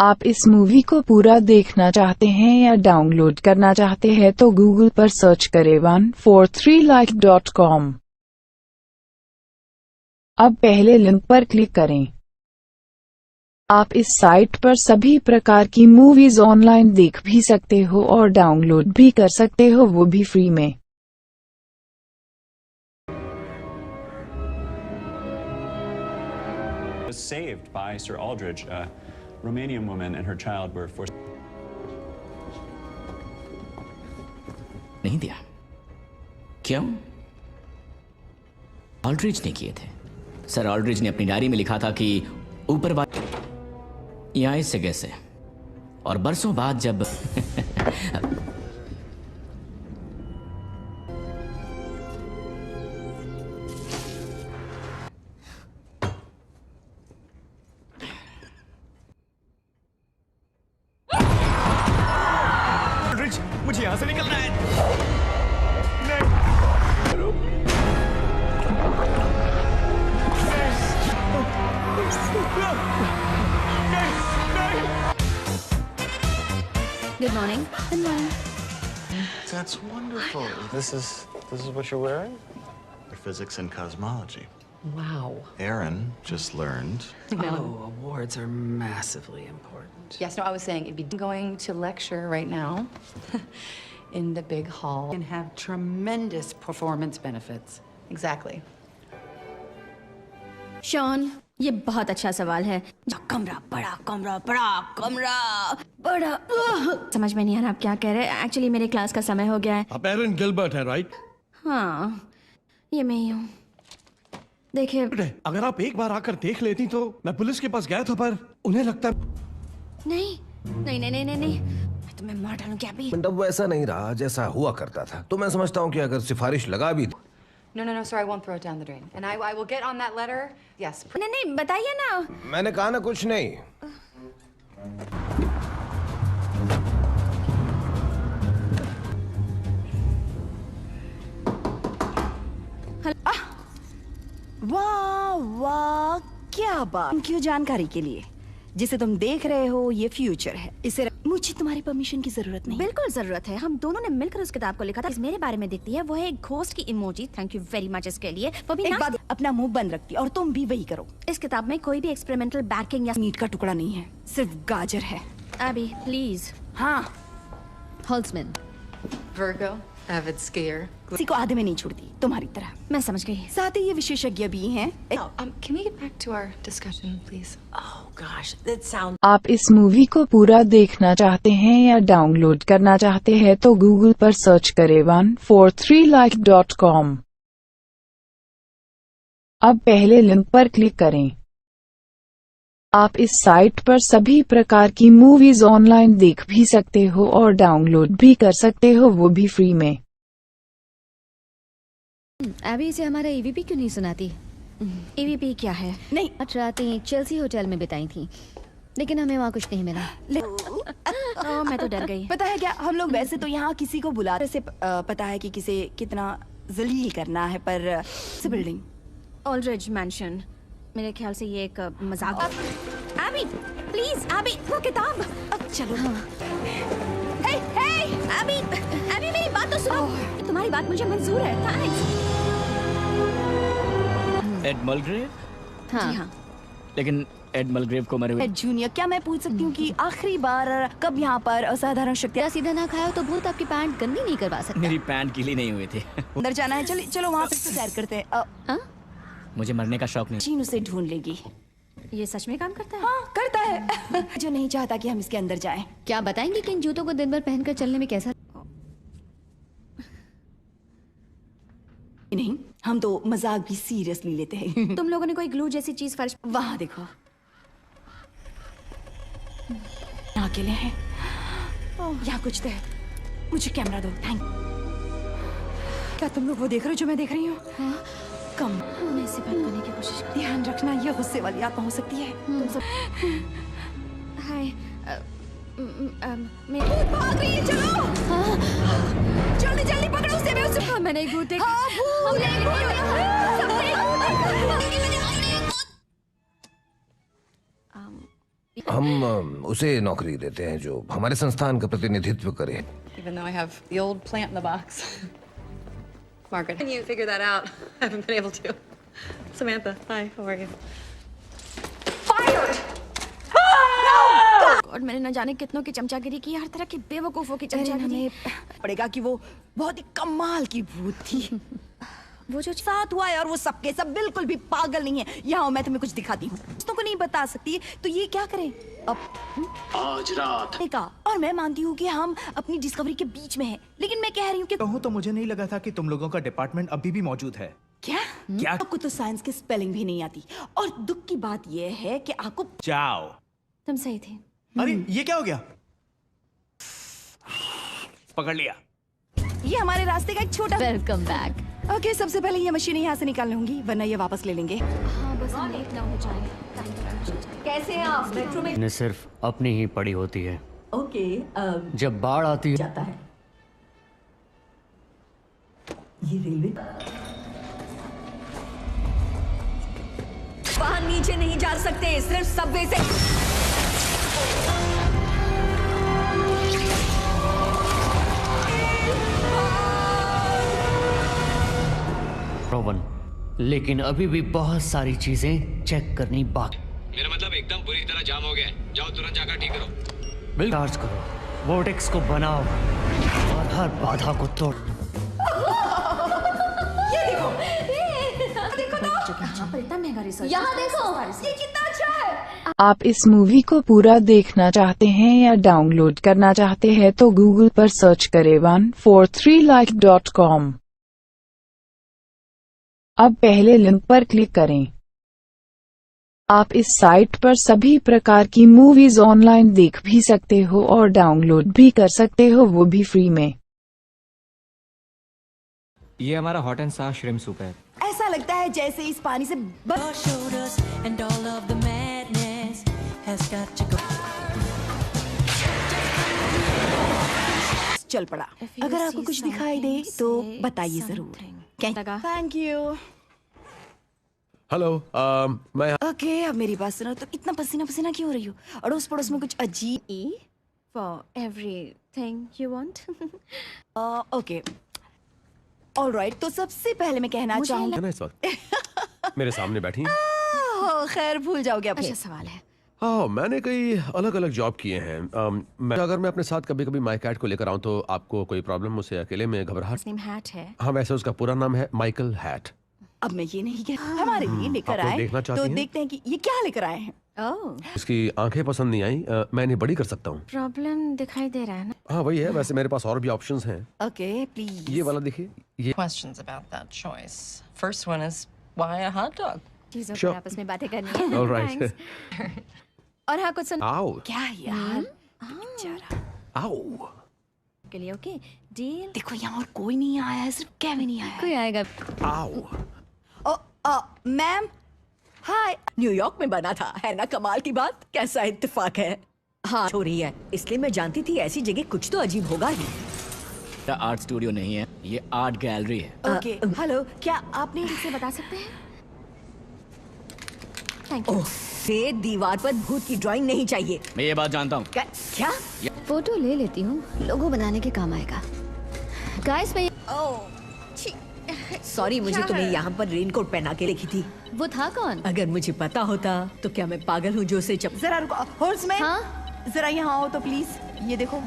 आप इस मूवी को पूरा देखना चाहते हैं या डाउनलोड करना चाहते हैं तो गूगल पर सर्च करें 143like.com। अब पहले लिंक पर क्लिक करें। आप इस साइट पर सभी प्रकार की मूवीज ऑनलाइन देख भी सकते हो और डाउनलोड भी कर सकते हो, वो भी फ्री में। Was saved by Sir Aldridge, a Romanian woman and her child were forced. नहीं दिया। क्यों? ऑल्ड्रिज ने किए थे। सर ऑल्ड्रिज ने अपनी डायरी में लिखा था कि ऊपर वाले यहाँ इस जगह से, और बरसों बाद जब ऑल्ड्रिज, मुझे यहाँ से निकलना है। Good morning. Good morning. That's wonderful. This is what you're wearing? For physics and cosmology. Wow. Aaron just learned. Oh, awards are massively important. Yes, no, I was saying it'd be going to lecture right now in the big hall. And have tremendous performance benefits. Exactly. Sean, ये बहुत अच्छा सवाल है। कमरा बड़ा, कमरा बड़ा, कमरा बड़ा। समझ में नहीं आ रहा आप क्या कह रहे हैं। एक्चुअली मेरे क्लास का समय हो गया है। आप एरन गिलबर्ट है, राइट? हाँ, ये मैं ही हूँ। देखिए, अगर आप एक बार आकर देख लेती तो मैं पुलिस के पास गया था, पर उन्हें लगता नहीं नहीं नहीं नहीं नहीं, मैं तुम्हें मार डालूं क्या भी। अब वो ऐसा नहीं रहा जैसा हुआ करता था, तो मैं समझता हूँ कि अगर सिफारिश लगा भी No, sir, I won't throw it down the drain. And I will get on that letter. Yes. नहीं, बताइए ना। मैंने कहा ना कुछ नहीं। वाह वाह, क्या बात। थैंक यू जानकारी के लिए। जिसे तुम देख रहे हो ये फ्यूचर है। इसे मुझे तुम्हारी परमिशन की जरूरत नहीं। बिल्कुल जरूरत है। हम दोनों ने मिलकर उस किताब को लिखा था। मेरे बारे में दिखती है, वो है एक घोस्ट की emoji. Thank you very much इसके लिए। वो भी एक बात, अपना मुंह बंद रखती और तुम भी वही करो। इस किताब में कोई भी एक्सपेरिमेंटल बैकिंग या मीट का टुकड़ा नहीं है, सिर्फ गाजर है। अभी प्लीज। हाँ। होल्ट्समैन। Virgo. avid skier. किसी को आधे में नहीं छोड़ती, तुम्हारी तरह। मैं समझ गई। साथ ही ये विशेषज्ञ भी हैं। No, can we get back to our discussion, please? Oh gosh, that sounds. आप इस मूवी को पूरा देखना चाहते हैं या डाउनलोड करना चाहते हैं तो गूगल पर सर्च करें 143like.com। अब पहले लिंक पर क्लिक करें। आप इस साइट पर सभी प्रकार की मूवीज ऑनलाइन देख भी सकते हो और डाउनलोड भी कर सकते हो, वो भी फ्री में। अभी इसे हमारा EVP क्यों नहीं सुनाती? EVP क्या है? नहीं, रातें चेल्सी होटल में बिताई थी, लेकिन हमें वहाँ कुछ नहीं मिला। मैं तो डर गई। पता है क्या, हम लोग वैसे तो यहाँ किसी को बुलाते से पता है कि किसे कितना जलील करना है, पर बिल्डिंग ऑल्ड्रिज मैंशन, मेरे ख्याल से ये एक मजाक। एबी, प्लीज एबी, वो किताब। चलो। हाँ। हे, एबी, मेरी बात तो सुनो। तुम्हारी बात मुझे मंजूर है। थैंक्स। एड मलग्रेव? हाँ। जी हाँ। लेकिन एड मलग्रेव को मरे हुए। एड जूनियर, क्या मैं पूछ सकती हूँ कि आखिरी बार कब यहाँ पर असाधारण शक्तियाँ? सीधा ना खाया तो भूत आपकी पैंट गंदी नहीं करवा सकता। मेरी पैंट गीली नहीं हुई थी। अंदर जाना है, चलो वहाँ पे सैर करते हैं। मुझे मरने का शौक नहीं। चीन उसे ढूंढ लेगी। ये सच में काम करता है? हाँ, करता है। जो नहीं चाहता कि हम इसके अंदर जाएं। क्या बताएंगे कि इन जूतों को दिन भर पहनकर चलने में कैसा? नहीं, हम तो मजाक भी सीरियसली लेते हैं। तुम लोगों ने कोई ग्लू जैसी चीज फर्श वहाँ देखो। यहाँ अकेले हैं। यहाँ कुछ तो है। मुझे कैमरा दो। थैंक। क्या तुम लोग वो देख रहे हो जो मैं देख रही हूँ? हाँ? कम। मैं इसे बंद करने की कोशिश कर। ध्यान रखना, ये गुस्से वाली आत्मा हो सकती है। तुम सब। हाय। मैं भाग रही है, चलो। हाँ? जल्दी जल्दी पकड़ो उसे, मैं उसे। हाँ, मैंने एक भूत देखा। हाँ, भूत। हम उसे नौकरी देते हैं जो हमारे संस्थान का प्रतिनिधित्व करे। Even though I have the old plant in the box. Margaret, can you figure that out? I haven't been able to. Samantha, hi, how are you? Fired! और मैंने न जाने कितनों की चमचागिरी की, हर तरह की बेवकूफों की चमचागिरी। पड़ेगा कि वो बहुत ही कमाल की भूत थी। वो जो साथ हुआ है, और वो सबके सब बिल्कुल भी पागल नहीं है। यहाँ मैं तुम्हें कुछ दिखाती हूँ, दोस्तों को नहीं बता सकती, तो ये क्या करें अब? आज रात का। और मैं मानती हूँ कि हम अपनी डिस्कवरी के बीच में हैं, लेकिन मैं कह रही हूँ कि कहूँ तो मुझे नहीं लगा था कि तुम लोगों का डिपार्टमेंट अभी भी मौजूद है। क्या? आपको तो साइंस की स्पेलिंग भी नहीं आती, और दुख की बात यह है कि आपको। जाओ। तुम सही थे। अरे ये क्या हो गया? पकड़ लिया। ये हमारे रास्ते का एक छोटा। Welcome back. ओके, सबसे पहले ये मशीन यहाँ से निकाल लूंगी, वरना ये वापस ले लेंगे। हाँ, बस हम लेट ना हो जाए। कैसे हैं आप? मेट्रो में ने सिर्फ अपनी ही पड़ी होती है। ओके, जब बाढ़ आती है जाता है। ये रेलवे वहाँ नीचे नहीं जा सकते, सिर्फ सबवे से। लेकिन अभी भी बहुत सारी चीजें चेक करनी बाकी। मेरा मतलब एकदम बुरी तरह जाम हो गया है। जाओ तुरंत जाकर ठीक करो। बिल चार्ज करो, वोर्टेक्स को बनाओ और हर बाधा को तोड़। ये देखो, देखो तो। यहाँ पर इतना महंगा रिसर्च। यहाँ देखो, ये कितना अच्छा है। आप इस मूवी को पूरा देखना चाहते हैं या डाउनलोड करना चाहते हैं तो गूगल पर सर्च करें 143like.com। अब पहले लिंक पर क्लिक करें। आप इस साइट पर सभी प्रकार की मूवीज ऑनलाइन देख भी सकते हो और डाउनलोड भी कर सकते हो, वो भी फ्री में। ये हमारा हॉट एंड साफ श्रिम्प सूप है। ऐसा लगता है जैसे इस पानी से चल पड़ा। अगर आपको कुछ दिखाई दे तो बताइए जरूर। Thank you. हेलो, मैं ओके, अब मेरी बात सुनो। तो इतना पसीना पसीना क्यों हो रही हो? अड़ोस पड़ोस में कुछ अजीब। For everything you want. Okay, alright. तो सबसे पहले मैं कहना चाहूंगा इस वक्त मेरे सामने बैठी हैं। खैर, भूल जाओगे अब। अच्छा सवाल है, हाँ, मैंने कई अलग अलग जॉब किए हैं। अगर मैं अपने साथ कभी कभी माई कैट को लेकर आऊँ तो आपको कोई प्रॉब्लम? उसे अकेले में घबराहट? हैट है। हाँ, वैसे उसका पूरा नाम है माइकल हैट। अब मैं ये नहीं कह हमारे लिए लेकर आप आए देखना चाहती तो हैं? देखते हैं कि ये क्या लेकर आए हैं। ओह, इसकी आंखें पसंद नहीं आई, मैं इन्हें बड़ी कर सकता हूँ। प्रॉब्लम दिखाई दे रहा है ना। हाँ वही है, वैसे मेरे पास और भी ऑप्शंस हैं। Okay please. ये वाला देखिए, ये Questions about that choice. First one is why a hot dog? चीजों Sure. पर आपस में बातें करनी है। All right. Thanks. और हाँ कुछ सुन। आओ। क्या यार बेचारा आओ। के लिए ओके डील। देखो यहाँ और कोई नहीं आया है, सिर्फ केविन ही आया है। कोई आएगा। आओ। Ma'am hi. न्यूयॉर्क में बना था, है ना कमाल की बात? कैसा इत्तेफाक है। हाँ हो रही है, इसलिए मैं जानती थी ऐसी जगह कुछ तो अजीब होगा ही। आर्ट स्टूडियो नहीं है, ये आर्ट गैलरी है। ओके हेलो, क्या आपने इसे बता सकते हैं? Thank you. से दीवार पर भूत की ड्राइंग नहीं चाहिए। मैं ये बात जानता हूँ। क्या? फोटो ले लेती हूँ, लोगो बनाने के काम आएगा। गाइस मैं सॉरी, मुझे तुम्हें यहाँ पर रेनकोट पहना के लिखी थी। वो था कौन? अगर मुझे पता होता तो क्या मैं पागल हूँ जो उसे जरा रुको हॉर्समैन। हाँ? जरा यहाँ आओ तो प्लीज। ये देखो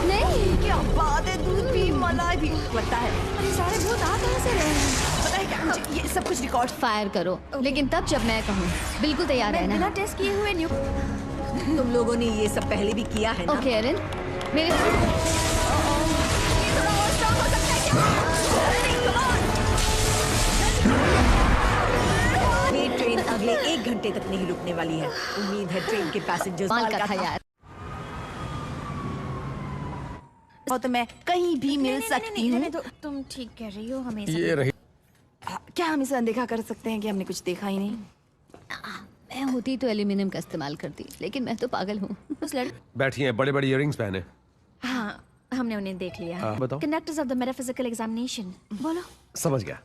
नहीं क्या बात है, दूध भी मलाई भी पता है। अरे सारे भूत आ कहाँ से रहे हैं? पता है क्या, मुझे ये सब कुछ रिकॉर्ड फायर करो लेकिन तब जब मैं कहूँ। बिल्कुल तैयार है ना? बिना टेस्ट किए हुए न्यू। तुम लोगों ने ये सब पहले भी किया है ना? ओके एरिन, मेरे ट्रेन अगले 1 घंटे तक नहीं रुकने वाली है। उम्मीद है ट्रेन के पैसेंजर्स माल का था यार। तो मैं कहीं भी मिल सकती हूँ। तुम ठीक कह रही हो, हमें ये रही। क्या हम इसे अनदेखा कर सकते हैं कि हमने कुछ देखा ही नहीं? मैं होती तो एल्यूमिनियम का इस्तेमाल करती, लेकिन मैं तो पागल हूँ। बैठिए, बड़े बड़े इयररिंग्स पहने। हाँ, हमने उन्हें देख लिया। बताओ। Conductors of the metaphysical examination. बोलो। समझ गया।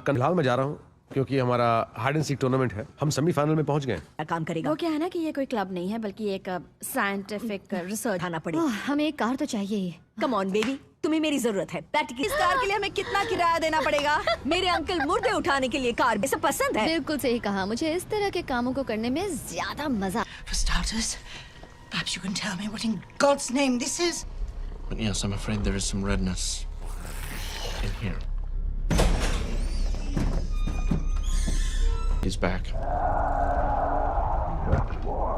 फिलहाल मैं जा रहा हूँ क्योंकि हमारा हाइड एंड सीक टूर्नामेंट है, हम सेमीफाइनल में पहुंच गए। काम करेगा। वो क्या है ना कि ये कोई क्लब नहीं है बल्कि एक साइंटिफिक रिसर्च आना पड़ेगा। हमें एक कार तो चाहिए ही। कम ऑन बेबी, तुम्हें मेरी जरूरत है। इस कार के लिए हमें कितना किराया देना पड़ेगा? मेरे अंकल मुर्दे उठाने के लिए कार सब पसंद है। बिल्कुल सही कहा, मुझे इस तरह के कामों को करने में ज्यादा मजा। For starters, perhaps you can tell me what in God's name this is? But yes, I'm afraid there is some redness in here. He's back.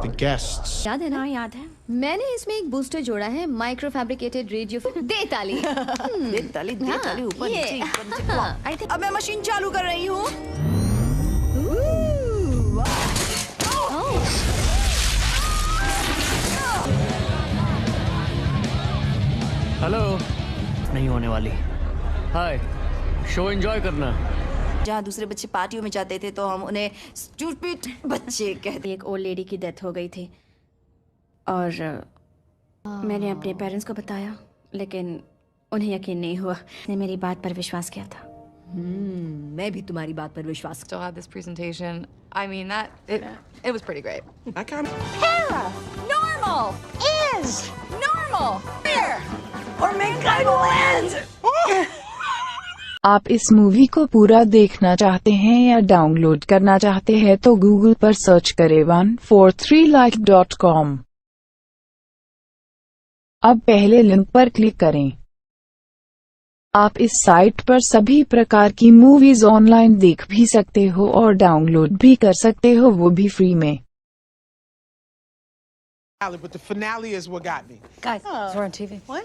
The guests. याद है ना? याद है। मैंने इसमें एक बूस्टर जोड़ा है, माइक्रो फैब्रिकेटेड रेडियो। दे ताली। दे ताली ऊपर नीचे। अब मैं मशीन चालू कर रही हूँ। हेलो। नहीं होने वाली। हाय, शो एंजॉय करना। जहाँ दूसरे बच्चे पार्टियों में जाते थे तो हम उन्हें स्टूपिड बच्चे कहते। एक ओल्ड लेडी की डेथ हो गई थी और मैंने अपने पेरेंट्स को बताया, लेकिन उन्हें यकीन नहीं हुआ। ने मेरी बात पर विश्वास किया था। मैं भी तुम्हारी बात पर विश्वास। Still had this presentation. I mean, it was pretty great. I kind of. Hera, normal is normal. Here, or mankind will end. आप इस मूवी को पूरा देखना चाहते हैं या डाउनलोड करना चाहते हैं तो गूगल पर सर्च करें 143like.com। अब पहले लिंक पर क्लिक करें। आप इस साइट पर सभी प्रकार की मूवीज ऑनलाइन देख भी सकते हो और डाउनलोड भी कर सकते हो, वो भी फ्री में। But the finale is what got me. Guys, we're on TV. What?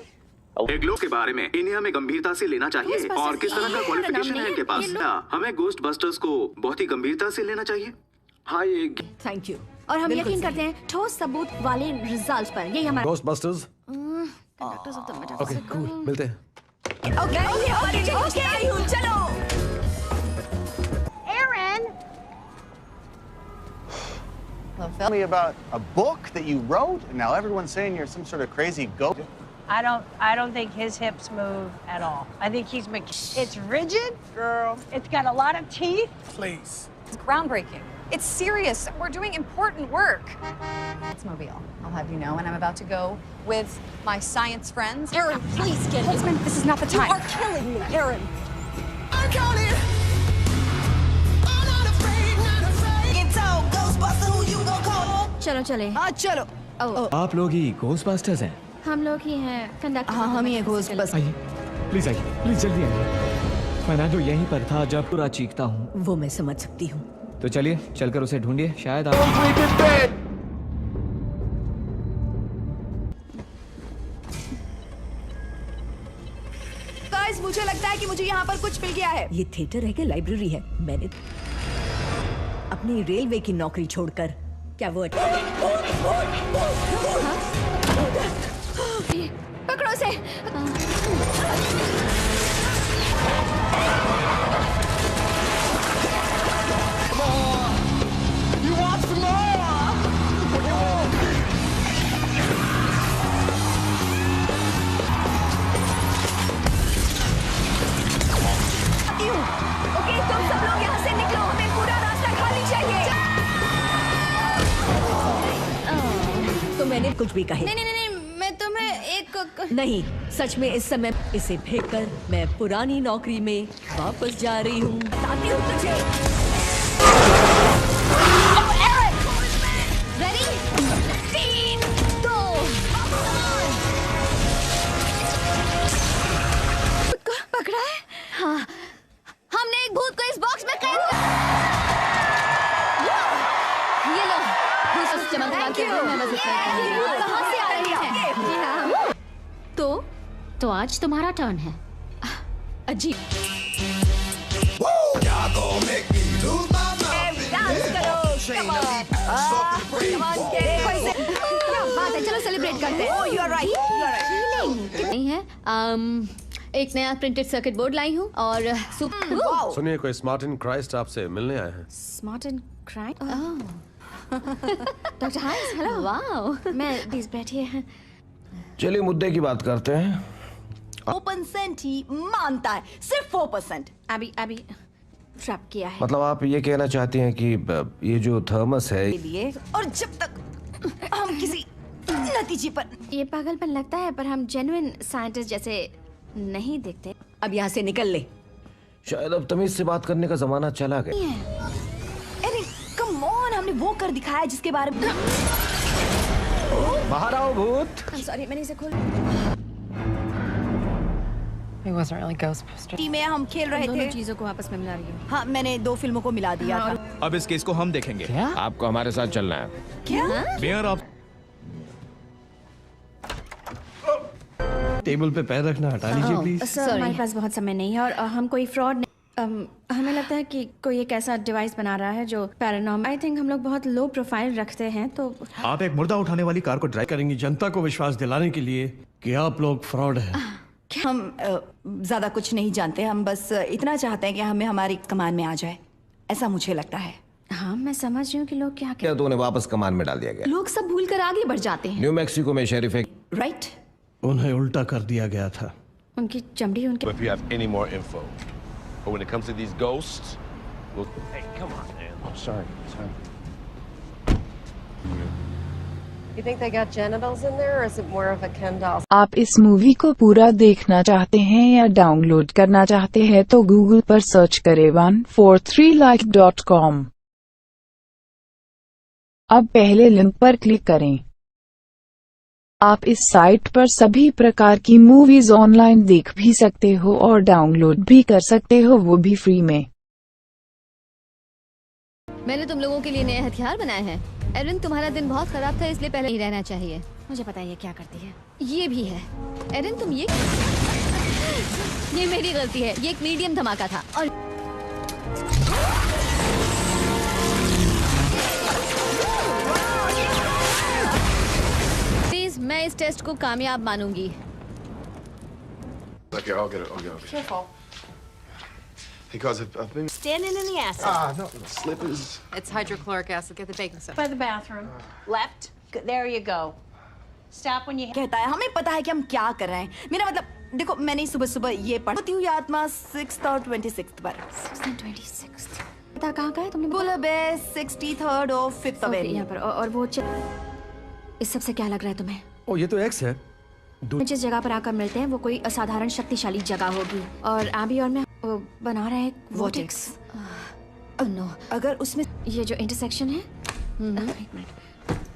Glow के बारे में इन्हें हमें गंभीरता से लेना चाहिए और किस तरह का क्वालिफिकेशन है इनके पास? हमें गोस्ट बस्टर्स को बहुत ही गंभीरता से लेना चाहिए। हाँ ये थैंक यू। और हम यकीन करते हैं ठोस सबूत वाले रिजल्ट्स पर। यही हमारा ghost busters. Conductors of the okay metaphysical. Cool, मिलते हैं। ओके चलो। Aaron. Tell me about a book that you wrote, and now everyone's saying you're some sort of crazy goat. I don't think his hips move at all. I think he's it's rigid, girl. It's got a lot of teeth. Please. It's groundbreaking. It's serious. We're doing important work. It's Mobile. I'll have you know, and I'm about to go with my science friends. Aaron, please get here. This is not the time. You are killing me, Aaron. I'm counting. I'm not afraid, not afraid. Get told, Ghostbuster, who you gonna चलो चले। हाँ चलो। आप लोग ही Ghostbusters हैं? हम लोग ही हैं कंडक्टर। हाँ हम ही घोस्टबस्टर्स। आइए प्लीज जल्दी आइए। फर्नांडो यहीं पर था जब पूरा चीखता हूँ। वो मैं समझ सकती हूँ। तो चलिए चलकर उसे ढूंढिए, शायद आप। गाइस मुझे लगता है कि मुझे यहाँ पर कुछ मिल गया है। ये थिएटर है कि लाइब्रेरी है? मैंने अपनी रेलवे की नौकरी छोड़कर क्या वो पकड़ो से। ओके तुम सब लोग यहाँ से निकलो, हमें पूरा रास्ता खाली चाहिए। तो मैंने कुछ भी कहे। नहीं, मैं तुम्हें एक नहीं, सच में इस समय इसे फेंककर मैं पुरानी नौकरी में वापस जा रही हूँ। बताती हूँ तुझे। रेडी? 3, 2, 1। पकड़ा है? हाँ, हमने एक भूत को इस बॉक्स में कैद कर। ये लो, दूसरा चमत्कार के लिए मैं मदद करती हूँ। कहाँ से आ रही है? जी हाँ। तो आज तुम्हारा टर्न है। अजीब। क्या बात है, चलो सेलिब्रेट करते हैं। You are right. नहीं है। एक नया प्रिंटेड सर्किट बोर्ड लाई हूँ और सुनिए, कोई स्मार्ट एंड क्राइस्ट आपसे मिलने आए हैं। Smart and crime? Doctor Hayes, hello. Wow, मैं प्लीज बैठिए। चलिए मुद्दे की बात करते हैं। 4% ही मानता है, सिर्फ 4%। अभी ट्रैप किया है। मतलब आप ये कहना चाहती हैं कि ये जो थर्मस है लिए, और जब तक हम किसी नतीजे पर। ये पागलपन लगता है, पर हम जेन्युइन साइंटिस्ट जैसे नहीं दिखते। अब यहाँ से निकल ले। शायद अब तमीज से बात करने का जमाना चला गया। अरे कम ऑन, हमने वो कर दिखाया जिसके बारे में। बाहर आओ भूत। सॉरी, मैंने इसे खोल। It wasn't really Ghostbusters. Team में हम खेल रहे दोनों थे। चीजों को आपस में मिला रही हूँ। हाँ, मैंने 2 फिल्मों को मिला दिया था। अब इस केस को हम देखेंगे। क्या? आपको हमारे साथ चलना है। क्या? मेयर ऑफ टेबल पे पैर रखना हटा लीजिए प्लीज। सर, हमारे पास बहुत समय नहीं है और हम कोई फ्रॉड हमें लगता है कि कोई एक ऐसा डिवाइस बना रहा है जो पैरानॉर्मल। आई थिंक हम लोग बहुत लो प्रोफाइल रखते हैं, तो आप एक मुर्दा उठाने वाली कार को ड्राइव करेंगी जनता को विश्वास दिलाने के लिए कि आप लोग फ्रॉड हैं। हम ज्यादा कुछ नहीं जानते, हम बस इतना चाहते हैं कि हमें हमारी कमान में आ जाए, ऐसा मुझे लगता है। हाँ, मैं समझ रही हूँ कि लोग क्या क्या तो उन्हें वापस कमान में डाल दिया गया। लोग सब भूल कर आगे बढ़ जाते हैं। न्यू मैक्सिको में शेरिफ एक राइट, उन्हें उल्टा कर दिया गया था। उनकी चमड़ी उनके। If you have any more info, but when it comes to these ghosts, well, hey, come on, man. I'm sorry. You think they got genitals in there, or is it more of a Ken doll? आप इस movie को पूरा देखना चाहते हैं या download करना चाहते हैं तो गूगल पर सर्च करें 143like.com। अब पहले लिंक पर क्लिक करें। आप इस साइट पर सभी प्रकार की मूवीज ऑनलाइन देख भी सकते हो और डाउनलोड भी कर सकते हो, वो भी फ्री में। मैंने तुम लोगों के लिए नए हथियार बनाए हैं। एरिन, तुम्हारा दिन बहुत खराब था, इसलिए पहले ही रहना चाहिए। मुझे पता है ये क्या करती है। ये भी है। एरिन, तुम ये मेरी गलती है। ये एक मीडियम धमाका था और प्लीज मैं इस टेस्ट को कामयाब मानूंगी। Okay, I'll get it. Careful. Because I've been Standing in the acid. no, slippers. It's hydrochloric acid. Get the baking soda. By the bathroom. Left. There you go. Stop when you. कहता है हमें पता है कि हम क्या कर रहे हैं। मेरा मतलब देखो, मैंने सुबह सुबह ये पढ़ती हूँ आत्मा 6th और 26th पर। 6th and 26th। पता कहाँ का है तुमने? बुलबे 63rd और 5th अवेन्यू यहाँ पर। और वो इस सब से क्या लग रहा है तुम्हें? ओ, ये तो एक्स है। जिस जगह पर आकर मिलते हैं वो कोई असाधारण शक्तिशाली जगह होगी और आबी और मैं वो बना रहे हैं वोटेक्स। नो, अगर उसमें ये जो इंटरसेक्शन है। एक मिनट,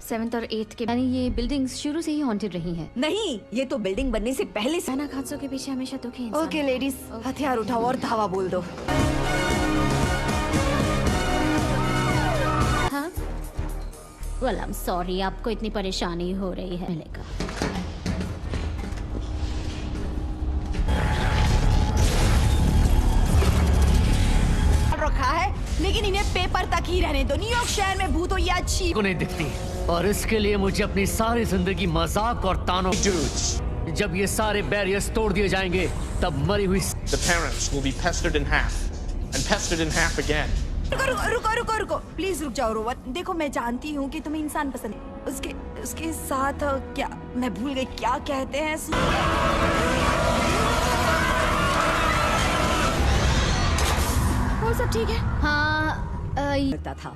7th और 8th के, यानी ये बिल्डिंग्स शुरू से ही हॉन्टेड रही हैं। नहीं, ये तो बिल्डिंग बनने से पहले से। अचानक हादसों के पीछे हमेशा दुखी इंसान। ओके लेडीज, हथियार उठाओ और धावा बोल दो। हाँ? Well, I'm sorry, आपको इतनी परेशानी हो रही है। मिलेगा। रखा है, लेकिन इन्हें पेपर तक ही रहने दो। न्यूयॉर्क शहर में भूत हो या अच्छी को नहीं दिखती, और इसके लिए मुझे अपनी सारी जिंदगी मजाक और तानों। जब ये सारे बैरियर्स तोड़ दिए जाएंगे, तब मरी हुई The parents will be pestered in half and pestered in half again. रुको, प्लीज रुक जाओ रोवर। देखो, मैं जानती हूँ कि तुम्हें इंसान पसंद है। उसके साथ क्या, मैं भूल गई क्या कहते हैं। वो सब ठीक है। हाँ, करता था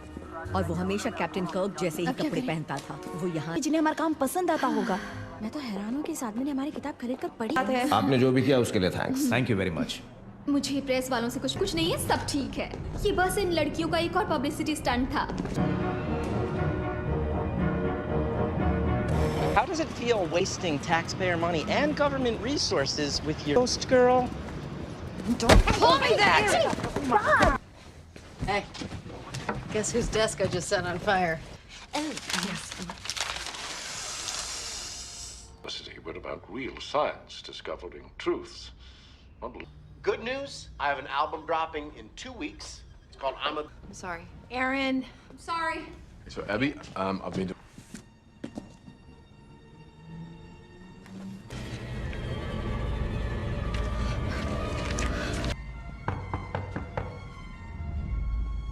और वो हमेशा कैप्टन कर्क जैसे ही कपड़े पहनता था। वो यहाँ जिन्हें हमारा काम पसंद आता होगा। मैं तो हैरान हूँ कि इस आदमी ने हमारी किताब खरीद कर पढ़ी है। आपने जो भी किया उसके लिए thanks. Thank you very much. मुझे प्रेस वालों से कुछ नहीं है, सब ठीक है। ये बस इन लड़कियों का एक और पब्लिसिटी स्टंट था। How does it feel wasting taxpayer money and government resources with your ghost girl? Don't pull me that! Hey, guess whose desk I just set on fire? Oh, yes. But about real science discovering truths. Good news, I have an album dropping in 2 weeks. It's called I'm sorry. Aaron. I'm sorry. So, Abby, I've been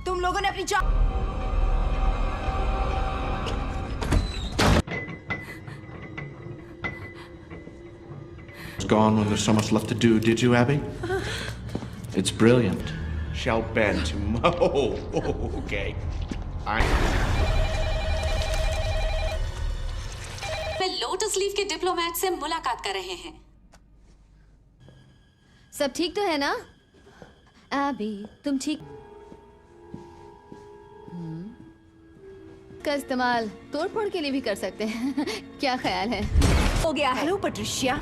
तुम लोगों ने अपनी It's gone when there's so much left to do, did you, Abby? It's brilliant. Shall bend to okay. Way lotus leaf के diplomat से मुलाकात कर रहे हैं। सब ठीक तो है ना? अभी तुम ठीक का इस्तेमाल तोड़-फोड़ के लिए भी कर सकते हैं। क्या ख्याल है? हो गया। Hello Patricia.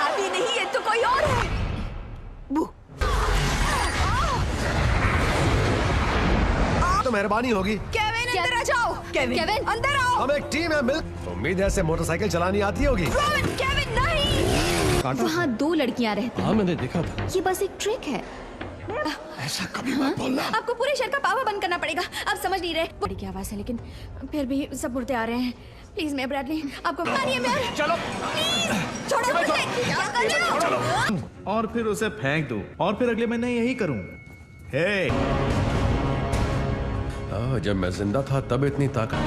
अभी नहीं, ये तो कोई और है। तो मेहरबानी होगी। केविन अंदर आ जाओ। केविन अंदर आओ। हम एक टीम है, मिल। उम्मीद है ऐसे मोटरसाइकिल चलानी आती होगी। केविन नहीं। वहाँ 2 लड़कियाँ रहती। हाँ, मैंने देखा था। ये बस एक ट्रिक है। ऐसा कभी मत बोलना। आपको पूरे शहर का पावर बंद करना पड़ेगा। आप समझ नहीं रहे। बड़ी की आवाज है, लेकिन फिर भी सब मुर्दे आ रहे हैं। प्लीज मैं ब्रैडली, आपको मानिए मैं। चलो। छोड़ो मुझे। और फिर उसे फेंक दो, और फिर अगले महीने यही करूं। हे। जब मैं जिंदा था तब इतनी ताकत।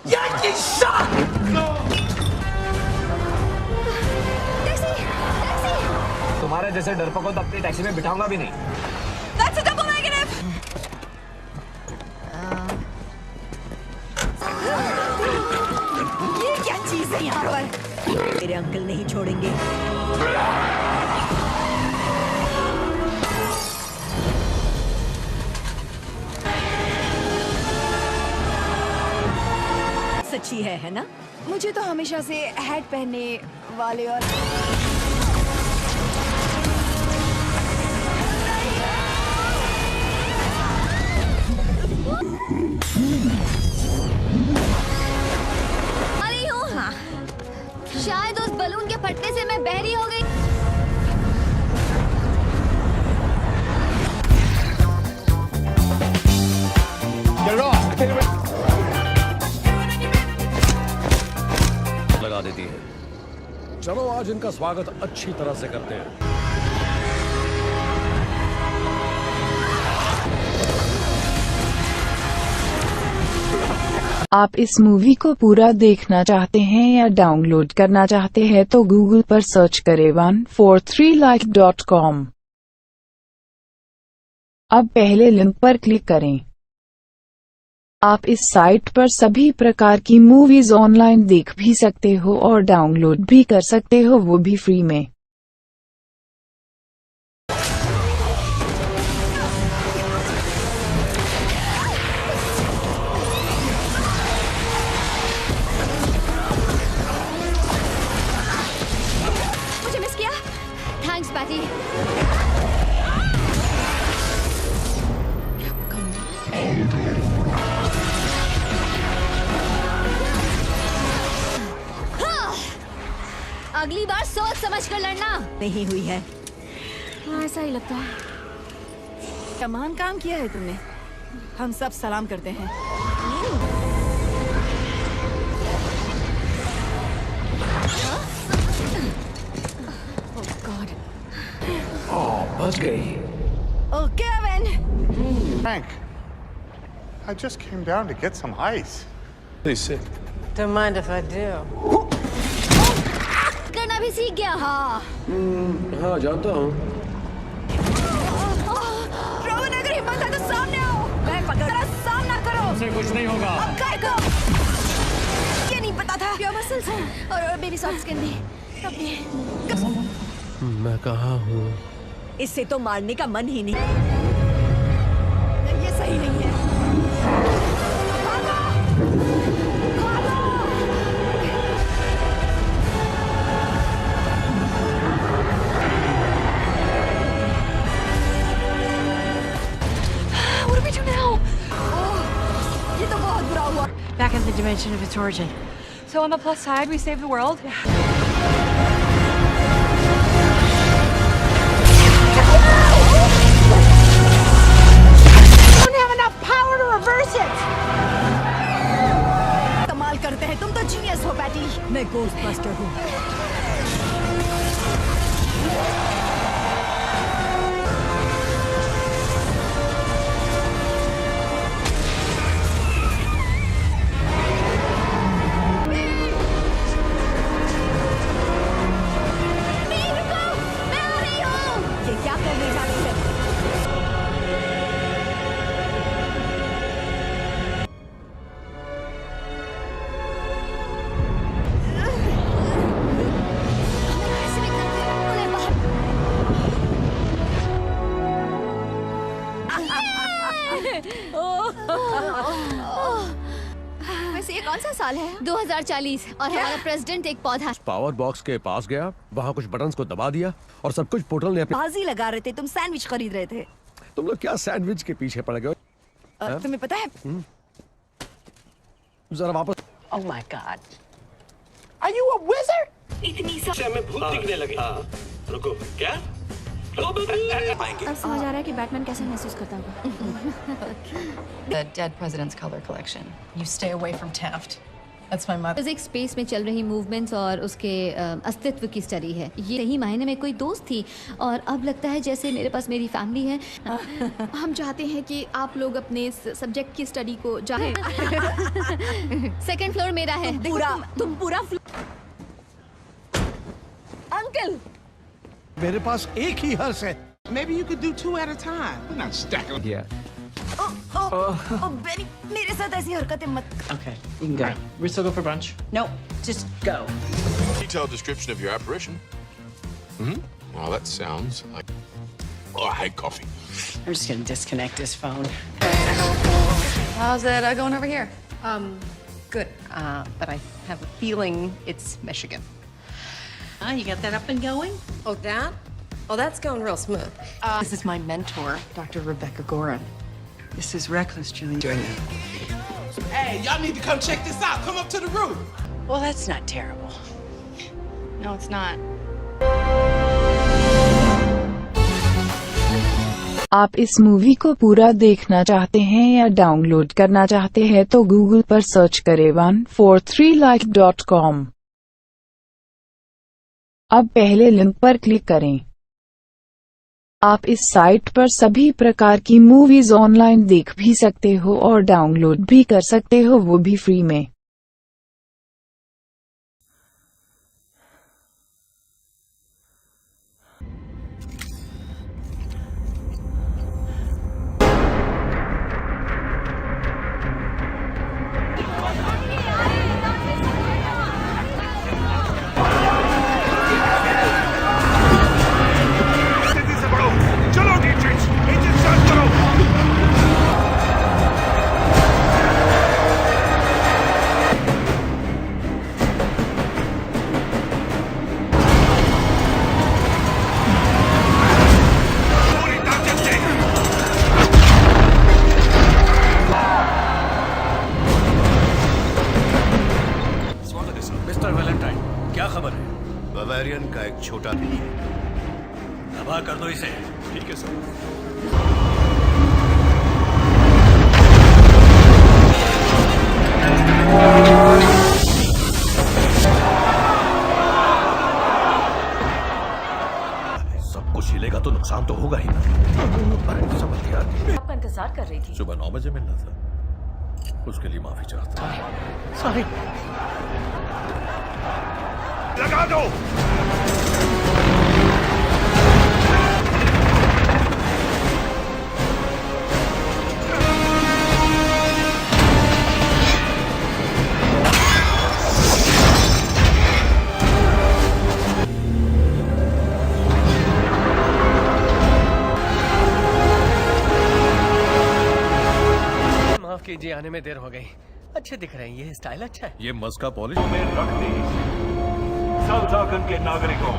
Yankee shot! तुम्हारे जैसे डरपोकों को तो अपनी टैक्सी में बिठाऊंगा भी नहीं। That's a double negative. ये क्या चीज है यहाँ पर? मेरे अंकल नहीं छोड़ेंगे। सच्ची है ना? मुझे तो हमेशा से हैट पहनने वाले और अरे हूँ। हाँ। शायद उस बलून के फटने से मैं बहरी हो गई। लगा देती है। चलो आज इनका स्वागत अच्छी तरह से करते हैं। आप इस मूवी को पूरा देखना चाहते हैं या डाउनलोड करना चाहते हैं तो गूगल पर सर्च करें 143like.com। अब पहले लिंक पर क्लिक करें। आप इस साइट पर सभी प्रकार की मूवीज ऑनलाइन देख भी सकते हो और डाउनलोड भी कर सकते हो, वो भी फ्री में। मुझे मिस किया? Thanks Patty. अगली बार सोच समझ कर लड़ना। नहीं हुई है। हाँ, ऐसा ही लगता है। तमाम काम किया है तुमने। हम सब सलाम करते हैं। Oh God. बच गई। Oh, Kevin! Frank, I just came down to get some ice. He's sick. Don't mind if I do. करना भी सीख गया। हाँ। हाँ, जानता हूँ। रोहन, अगर हिम्मत है तो सामने आओ। मैं पकड़ सामना करो। उसे कुछ नहीं होगा। अब काय को? ये नहीं पता था। प्योर मसल्स और बेबी सॉफ्ट स्किन भी। मैं कहाँ हूँ? इससे तो मारने का मन ही नहीं। ये सही नहीं है। What do we do now? ये तो बहुत बुरा हुआ। Back in the dimension of its origin. So on the plus side, we saved the world. Don't have enough power to reverse it. कमाल करते हैं, तुम तो जीनियस हो पैटी। मैं गोस्टबस्टर हूँ। ये क्या करने जा रही है? वैसे ये कौन सा साल है? 2040 और हमारा प्रेसिडेंट एक पौधा। पावर बॉक्स के पास गया, वहाँ कुछ बटन्स को दबा दिया और सब कुछ पोर्टल ने अपने। बाजी लगा रहे थे, तुम सैंडविच खरीद रहे थे। तुम लोग क्या सैंडविच के पीछे पड़ गए? तुम्हें पता है? जरा वापस। Oh my God. Are you a wizard? इतनी सा में भूत दिखने लगे। रुको, क्या? अब समझ आ रहा है कि बैटमैन कैसे महसूस करता होगा। The dead president's color collection. You stay away from Taft. That's my mother. Physics space में चल रही मूवमेंट्स और उसके अस्तित्व की स्टडी है। ये सही मायने में कोई दोस्त थी और अब लगता है जैसे मेरे पास मेरी फैमिली है। हम चाहते हैं कि आप लोग अपने सब्जेक्ट की स्टडी को जाएं। सेकंड फ्लोर मेरा है। तुम पूरा अंकल, मेरे पास एक ही हर्ष है। Maybe you could do 2 at a time. We're not stacking. Yeah. Beni, मेरे साथ ऐसी हरकतें मत। Okay, you can go. We still go for brunch? No, just go. Detailed description of your apparition. Well, that sounds like. Oh, I hate coffee. I'm just gonna disconnect his phone. How's it going over here? Good. But I have a feeling it's Michigan. You got that up and going? Oh, that? Oh, that's going real smooth. This is my mentor, Dr. Rebecca Gorin. This is reckless, Julie. Hey, y'all need to come check this out. Come up to the roof. Well, that's not terrible. No, it's not. आप इस movie को पूरा देखना चाहते हैं या download करना चाहते हैं तो गूगल पर सर्च करें 143like.com। अब पहले लिंक पर क्लिक करें। आप इस साइट पर सभी प्रकार की मूवीज ऑनलाइन देख भी सकते हो और डाउनलोड भी कर सकते हो, वो भी फ्री में। मिस्टर वैलेंटाइन, क्या खबर है? बवेरियन का एक छोटा भी दबा कर दो इसे। ठीक है सर। सब कुछ हिलेगा तो नुकसान तो होगा ही ना। अरे समझ गया। आपका इंतजार कर रही थी। सुबह 9 बजे मिलना था, उसके लिए माफी चाहता हूँ। सॉरी। लगा दो। माफ कीजिए, आने में देर हो गई। अच्छे दिख रहे हैं, ये स्टाइल अच्छा है। ये मस्का पॉलिश में रख दी। के नागरिकों।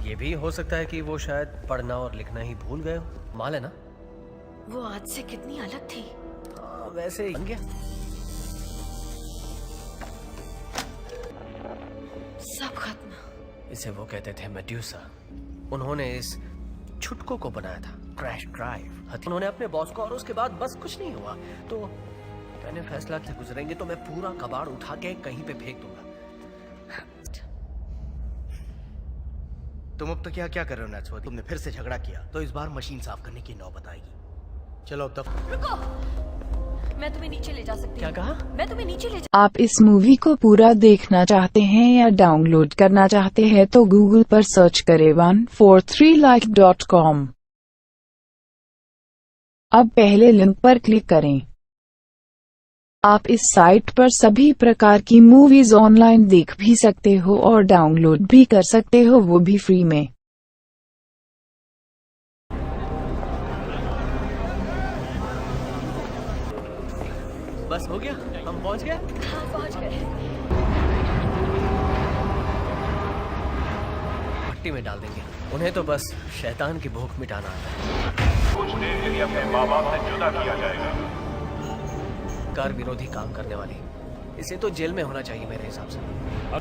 ये भी हो सकता है कि वो शायद पढ़ना और लिखना ही भूल गए हो। माल है ना? वो आज से कितनी अलग थी। हाँ, वैसे ही बन गया। सब खत्म। इसे वो कहते थे मेड्यूसा। उन्होंने इस छुटको को बनाया था, क्रैश ड्राइव। उन्होंने अपने बॉस को, और उसके बाद बस कुछ नहीं हुआ। तो मैंने फैसला किया, गुजरेंगे तो मैं पूरा कबाड़ उठा के कहीं पे फेंक दूंगा। तुम अब तो क्या क्या कर रहे हो नैट्सवर्दी? तुमने फिर से झगड़ा किया तो इस बार मशीन साफ करने की नौबत आएगी। चलो अब तक रुको, मैं तुम्हें नीचे ले जा सकती हूँ। क्या कहा? मैं तुम्हें नीचे ले आप इस मूवी को पूरा देखना चाहते हैं या डाउनलोड करना चाहते हैं तो गूगल पर सर्च करें 143like.com। अब पहले लिंक पर क्लिक करें। आप इस साइट पर सभी प्रकार की मूवीज ऑनलाइन देख भी सकते हो और डाउनलोड भी कर सकते हो, वो भी फ्री में। बस हो गया, हम पहुंच गए। हाँ, पहुंच गए। भट्टी में डाल देंगे उन्हें, तो बस शैतान की भूख मिटाना आता है। कुछ देर के लिए अपने माँ बाप से जुदा किया जाएगा। कार विरोधी काम करने वाली, इसे तो जेल में होना चाहिए मेरे हिसाब से।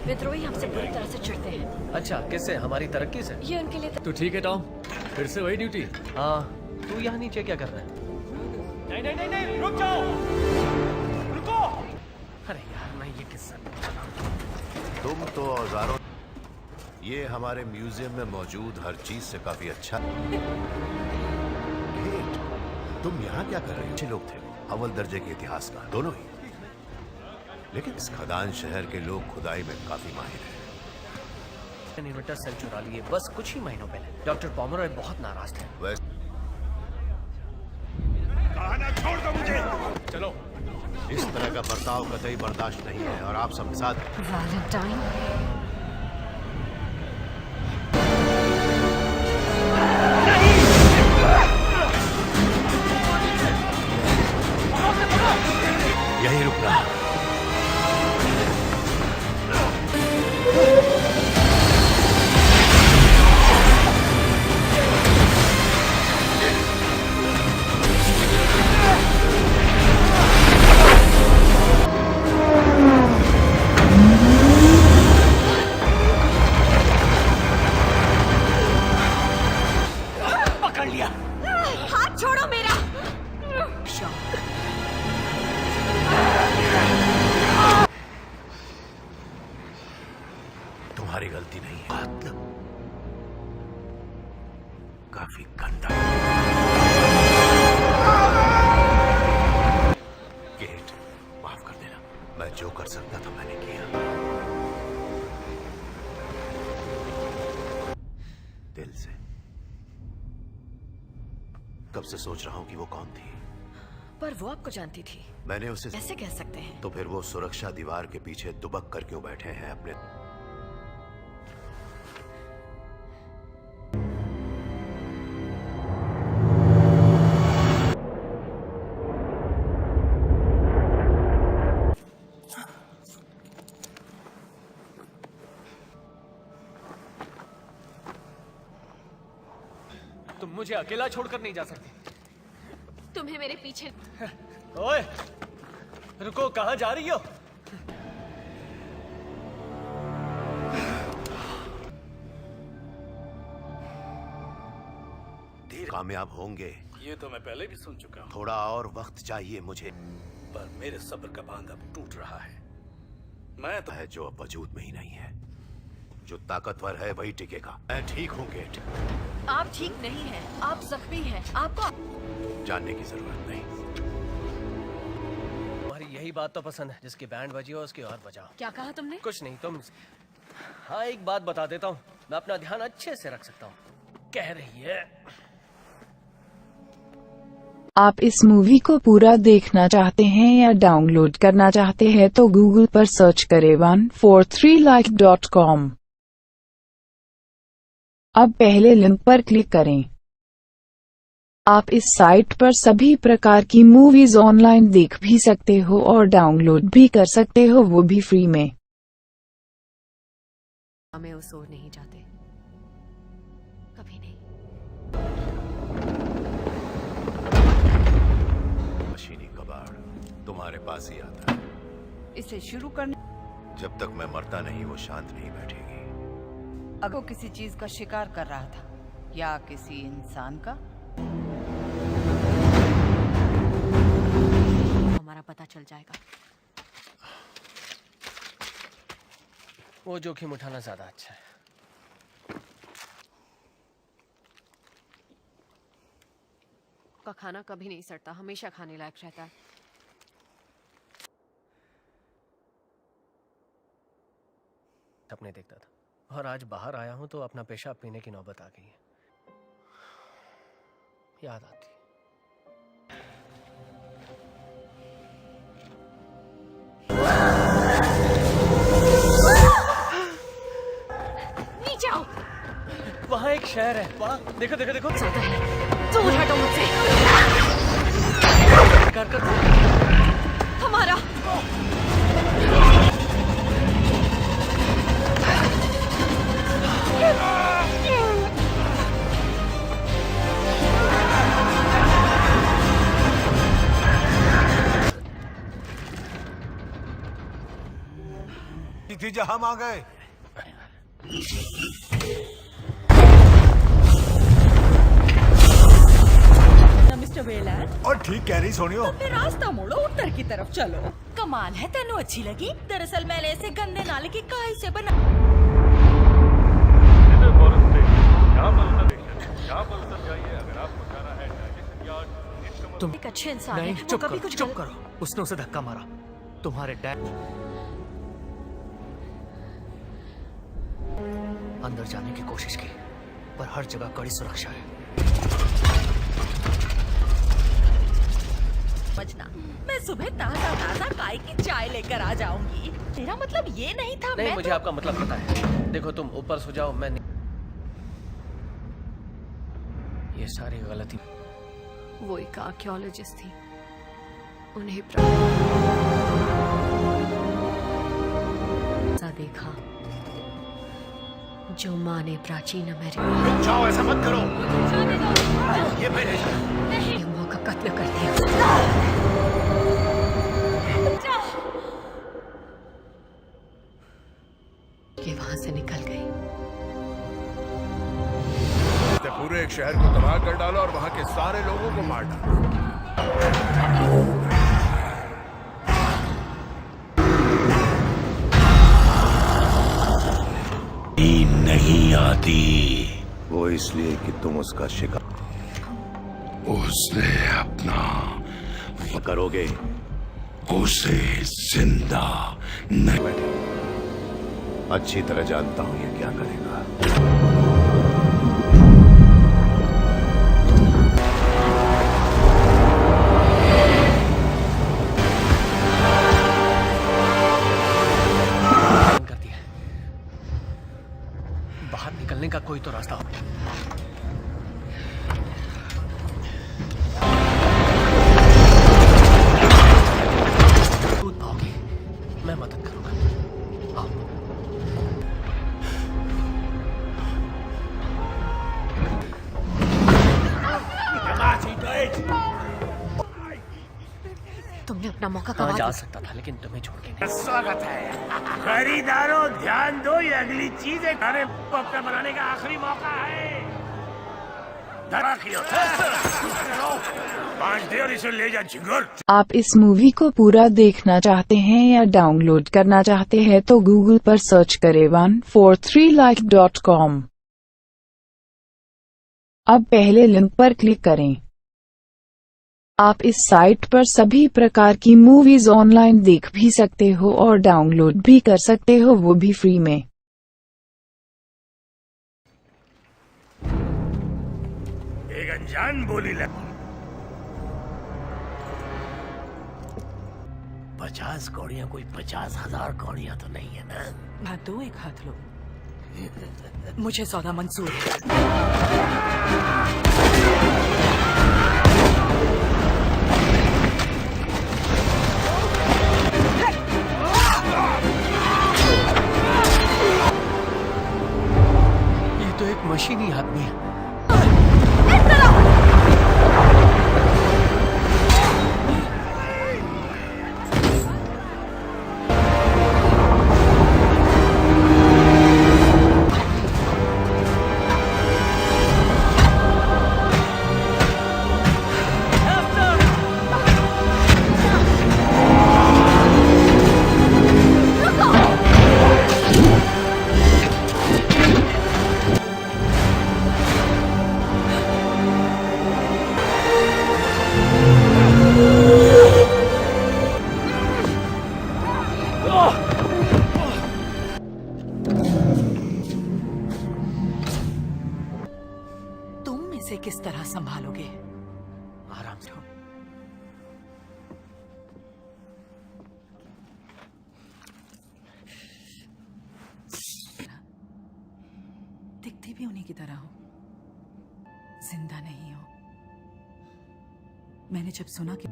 विद्रोही हमसे बुरी तरह से चिढ़ते हैं। अच्छा, किससे? हमारी तरक्की से? ये उनके लिए तू ठीक है टॉम? फिर से वही ड्यूटी? हाँ। तू यहाँ नीचे क्या कर रहा है? नहीं नहीं नहीं नहीं, रुक जाओ, रुको। अरे यार, मैं ये किस्सा तुम तो औजारों, ये हमारे म्यूजियम में मौजूद हर चीज से काफी अच्छा। तुम यहाँ क्या कर रहे हो? अच्छे लोग थे, अव्वल दर्जे के इतिहासकार दोनों ही, लेकिन इस खदान शहर के लोग खुदाई में काफी माहिर हैं। इन्वर्टर सेल चुरा लिए बस कुछ ही महीनों पहले। डॉक्टर पॉमरॉय बहुत नाराज थे। कहाना छोड़ दो मुझे। चलो, इस तरह का बर्ताव कतई बर्दाश्त नहीं है और आप सब साथ। वैलेंटाइन, यही रुकना। पकड़ लिया। हाथ छोड़ो मेरा। तुम्हारी गलती नहीं है। काफी गंदा। गेट, माफ कर देना, मैं जो कर सकता था मैंने किया। दिल से। कब से सोच रहा हूं कि वो कौन थी। पर वो आपको जानती थी। मैंने उसे कैसे कह सकते हैं? तो फिर वो सुरक्षा दीवार के पीछे दुबक कर क्यों बैठे हैं अपने। तुम मुझे अकेला छोड़कर नहीं जा सकती। तुम्हें मेरे पीछे। ओए, रुको, कहाँ जा रही हो? धीरे कामयाब होंगे। ये तो मैं पहले भी सुन चुका हूँ। थोड़ा और वक्त चाहिए मुझे। पर मेरे सब्र का बांध अब टूट रहा है। मैं तो है जो अब वजूद में ही नहीं है। जो ताकतवर है वही टिकेगा। मैं ठीक हूँ गेट। आप ठीक नहीं हैं, आप जख्मी हैं। आपको जानने की जरूरत नहीं। तुम्हारी यही बात तो पसंद है, जिसकी बैंड बजी हो उसकी और बजाओ। क्या कहा तुमने? कुछ नहीं, तुम। हाँ, एक बात बता देता हूँ, मैं अपना ध्यान अच्छे से रख सकता हूँ। कह रही है। आप इस मूवी को पूरा देखना चाहते हैं या डाउनलोड करना चाहते हैं तो गूगल पर सर्च करें 143like.com। अब पहले लिंक पर क्लिक करें। आप इस साइट पर सभी प्रकार की मूवीज ऑनलाइन देख भी सकते हो और डाउनलोड भी कर सकते हो, वो भी फ्री में। हमें वो सो नहीं जाते, कभी नहीं। मशीनी कबाड़ तुम्हारे पास ही आता है। इसे शुरू करने। जब तक मैं मरता नहीं वो शांत नहीं बैठेगी। अगर वो किसी चीज का शिकार कर रहा था या किसी इंसान का, हमारा पता चल जाएगा। वो जोखिम उठाना ज्यादा अच्छा है। का खाना कभी नहीं सड़ता, हमेशा खाने लायक रहता है। सपने देखता था और आज बाहर आया हूं तो अपना पेशाब पीने की नौबत आ गई है। याद आती। नीचे आओ। वहाँ एक शहर है, वहाँ देखो देखो देखो। दूर हटो मुझसे। हमारा नतीजा हम आ गए। Mister Weyland. और ठीक कह रही सोनियो। तुमने रास्ता मोड़ो, उत्तर की तरफ चलो। कमाल है, तेनू अच्छी लगी। दरअसल मैंने इसे गंदे नाले की काई से बना। तुम एक अच्छे इंसान नहीं, है। चुप कभी करो, कुछ चुप करो। उसने उसे धक्का मारा। तुम्हारे डैड अंदर जाने की कोशिश की, पर हर जगह कड़ी सुरक्षा है। समझना, मैं सुबह ताजा ताजा काई की चाय लेकर आ जाऊंगी। तेरा मतलब ये नहीं था। नहीं, मैं मुझे तो... आपका मतलब पता है। देखो, तुम ऊपर सो जाओ, मैं ये सारी गलती। वो एक आर्कियोलॉजिस्ट थी, उन्हें देखा जो माँ ने प्राचीन अमेरिका। जाओ, ऐसा मत करो। ये नहीं, माँ का कत्ल कर दिया। कि वहां से निकल गई। पूरे एक शहर को तबाह कर डाला और वहां के सारे लोगों को मार डाला। नहीं आती। वो वो इसलिए कि तुम उसका शिकार उसे अपना करोगे। उसे जिंदा नहीं। अच्छी तरह जानता हूं ये क्या करेगा। बाहर निकलने का कोई तो रास्ता हो। दूध पाओगे, मैं मदद करूंगा। आओ। तुमने अपना मौका हाँ, गवा जा दिया। सकता था लेकिन तुम्हें छोड़ के नहीं। स्वागत है खरीदारों, ध्यान दो, ये अगली चीज है। खाने को अपना बनाने का आखिरी मौका है। बांट दे और इसे ले जा झिंगुर। आप इस मूवी को पूरा देखना चाहते हैं या डाउनलोड करना चाहते हैं तो गूगल पर सर्च करें 143like.com। अब पहले लिंक पर क्लिक करें। आप इस साइट पर सभी प्रकार की मूवीज ऑनलाइन देख भी सकते हो और डाउनलोड भी कर सकते हो, वो भी फ्री में। एक अनजान बोली लग 50 कौड़ियां कोई 50,000 कौड़ियां तो नहीं है ना। हाथ दो, एक हाथ लो। मुझे सौदा मंजूर है। ये तो एक मशीनी आदमी है। तुम इसे किस तरह संभालोगे? आराम से। दिखती भी उन्हीं की तरह हो, जिंदा नहीं हो। मैंने जब सुना कि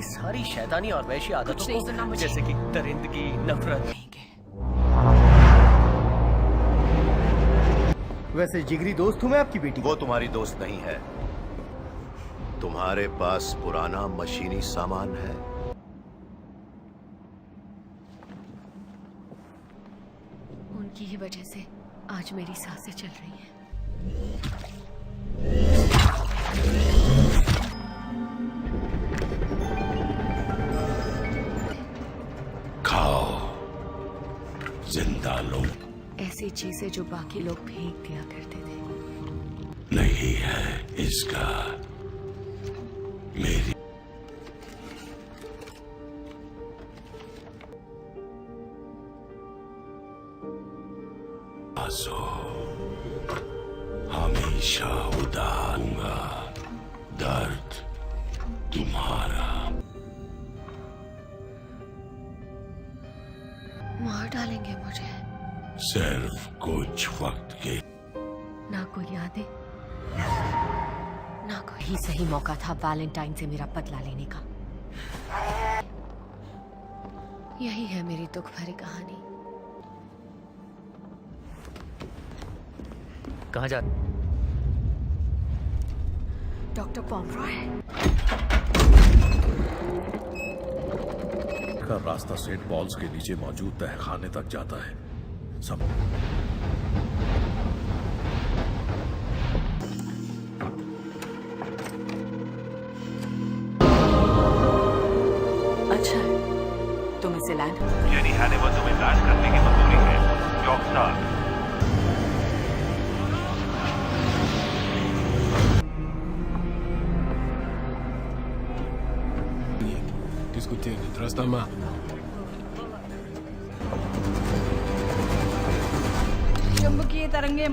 सारी शैतानी और वैशी आदतों को, जैसे कि दरिंदगी, नफरत। वैसे जिगरी दोस्त हूँ मैं आपकी बेटी। वो तुम्हारी दोस्त नहीं है। तुम्हारे पास पुराना मशीनी सामान है। उनकी ही वजह से आज मेरी सांसें चल रही हैं। खाओ, जिंदा लो। ऐसी चीजें जो बाकी लोग फेंक दिया करते थे। नहीं है इसका मेरी आंसू हमेशा उदारूंगा। दर्द तुम्हारा। मार डालेंगे मुझे। सिर्फ कुछ वक्त के। ना कोई यादें, ना कोई। ही सही मौका था वैलेंटाइन से मेरा बदला लेने का। यही है मेरी दुख भरी कहानी। कहाँ जा? डॉक्टर पॉमरॉय। का रास्ता सेंट पॉल्स के नीचे मौजूद तहखाने तक जाता है। सब अच्छा, तुम इसे लैंड। यानी हाने वो तुम्हें लैंड करने की मंजूरी है। Yorkstar. Diskutieren, tras dama. चुंबकीय तरंगें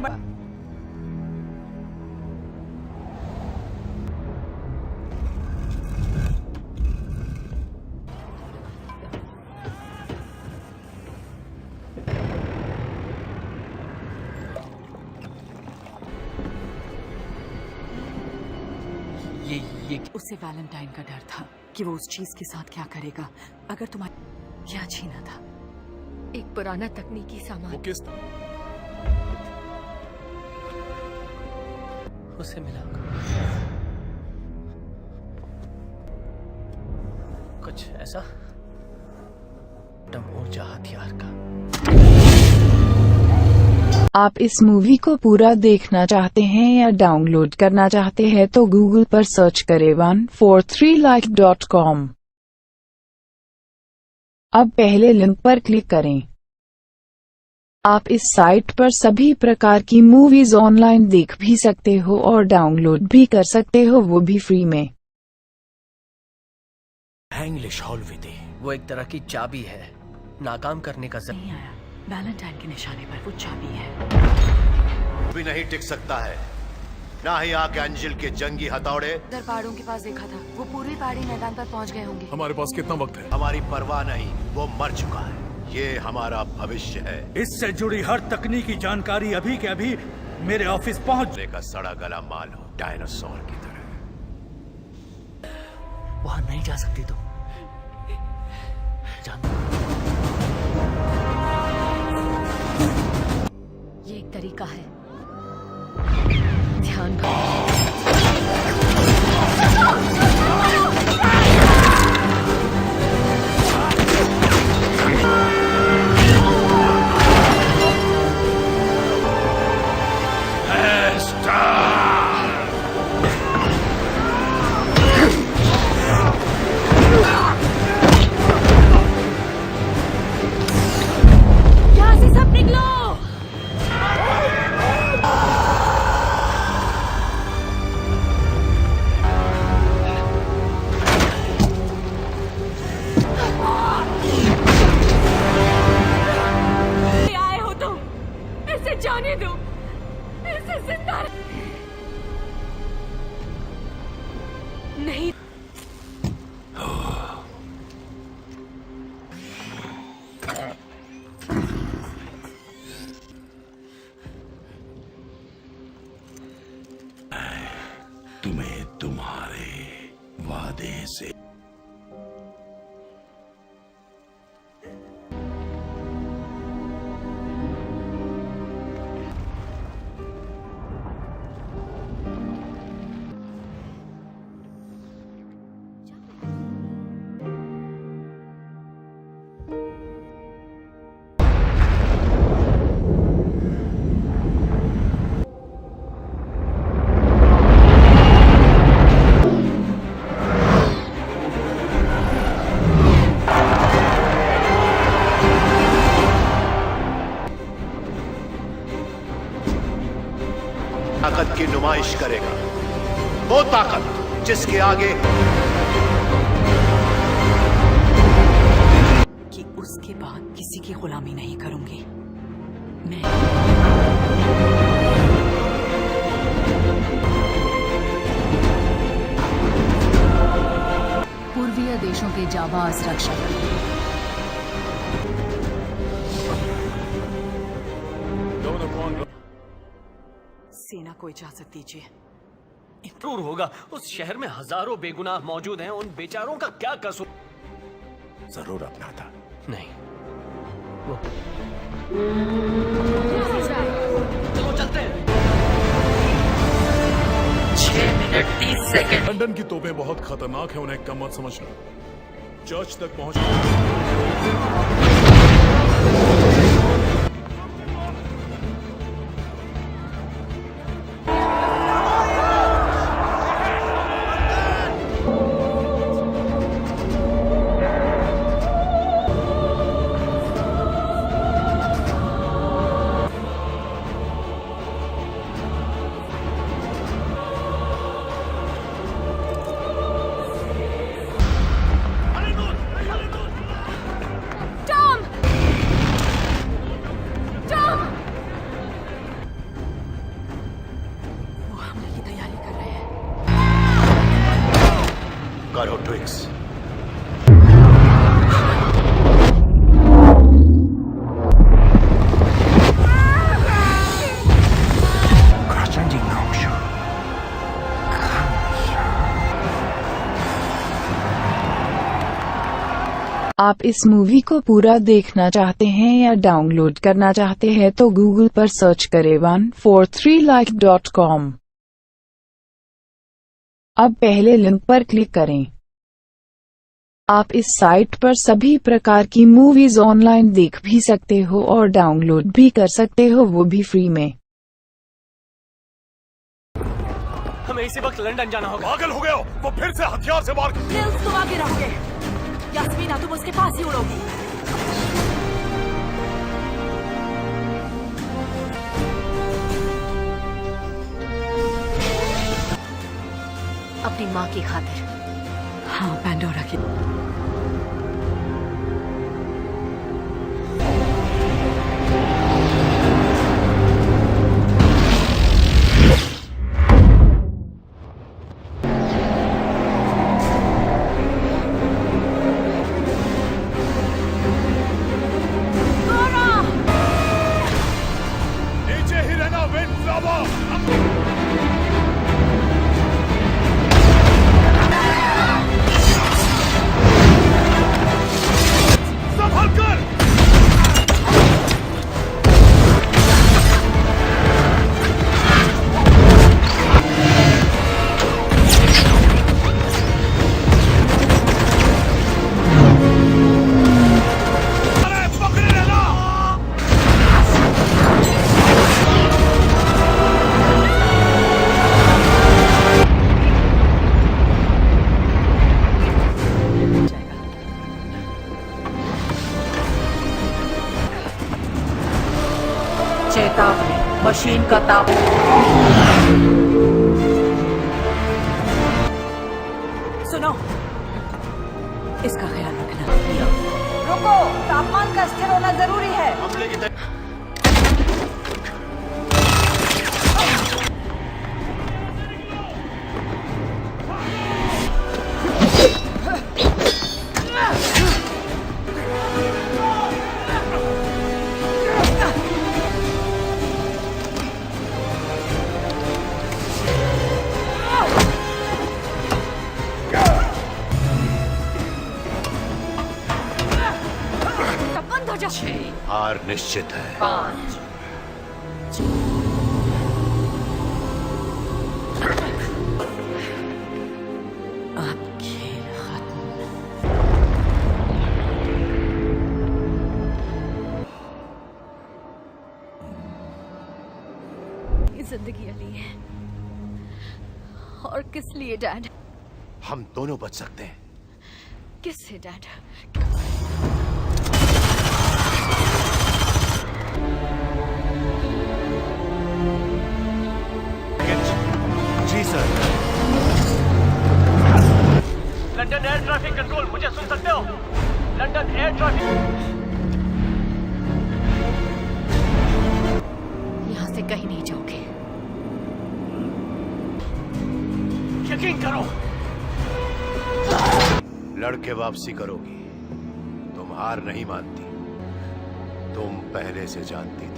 उसे वैलेंटाइन का डर था कि वो उस चीज के साथ क्या करेगा अगर तुम्हारा क्या छीना था। एक पुराना तकनीकी सामान। वो किस उसे मिला कुछ ऐसा मोर्चा हथियार का। आप इस मूवी को पूरा देखना चाहते हैं या डाउनलोड करना चाहते हैं तो गूगल पर सर्च करें 143like.com। अब पहले लिंक पर क्लिक करें। आप इस साइट पर सभी प्रकार की मूवीज ऑनलाइन देख भी सकते हो और डाउनलोड भी कर सकते हो, वो भी फ्री में। इंग्लिश हॉल विधि वो एक तरह की चाबी है, नाकाम करने का नहीं आया। वैलेंटाइन के निशाने पर वो चाबी है। भी नहीं टिक सकता है, ना ही आर्कएंजल के जंगी हथौड़े। उधर पहाड़ों के पास देखा था, वो पूर्वी पहाड़ी मैदान पर पहुंच गए होंगे। हमारे पास कितना वक्त है? हमारी परवाह नहीं, वो मर चुका है। ये हमारा भविष्य है। इससे जुड़ी हर तकनीकी जानकारी अभी के अभी मेरे ऑफिस पहुंचने का सड़ा गला माल हो, डायनासोर की तरह। वहां नहीं जा सकती तुम। ये एक तरीका है, ध्यान जाने दो, इसे जिंदा नहीं। तुम्हें तुम्हारे वादे से ताकत की नुमाइश करेगा, वो ताकत जिसके आगे कि उसके बाद किसी की गुलामी नहीं करूंगी मैं। पूर्वीय देशों के जाबाज रक्षक सेना को इजाजत दीजिए। जरूर होगा, उस शहर में हजारों बेगुनाह मौजूद हैं, उन बेचारों का क्या कसूर? जरूर अपना था। नहीं वो चलो चलते हैं। 6 मिनट 30 सेकंड। लंदन की तोपें बहुत खतरनाक है, उन्हें कम मत समझना। चर्च तक पहुंच करो ट्विक्स। आप इस मूवी को पूरा देखना चाहते हैं या डाउनलोड करना चाहते हैं तो गूगल पर सर्च करें 143like.com। अब पहले लिंक पर क्लिक करें। आप इस साइट पर सभी प्रकार की मूवीज ऑनलाइन देख भी सकते हो और डाउनलोड भी कर सकते हो, वो भी फ्री में। हमें इसी वक्त लंदन जाना होगा। पागल हो गए हो? वो फिर से हथियार से मार। तुम आगे रहोगे, यास्मीना तुम उसके पास ही उड़ोगी। अपनी माँ की खातिर। हाँ, पैंडोरा की। चेतावनी, मशीन का ताप। सुनो, इसका ख्याल रखना। रुको, तापमान का स्थिर होना जरूरी है। हार निश्चित है। 5 अब खेल खत्म। ये जिंदगी अली है, और किस लिए डैड? हम दोनों बच सकते हैं। किससे डैड? जी sir. London air traffic control, मुझे सुन सकते हो? London air traffic. यहाँ से कहीं नहीं जाओगे। यकीन करो, लड़के वापसी करोगी। तुम हार नहीं मानती, तुम पहले से जानती थी।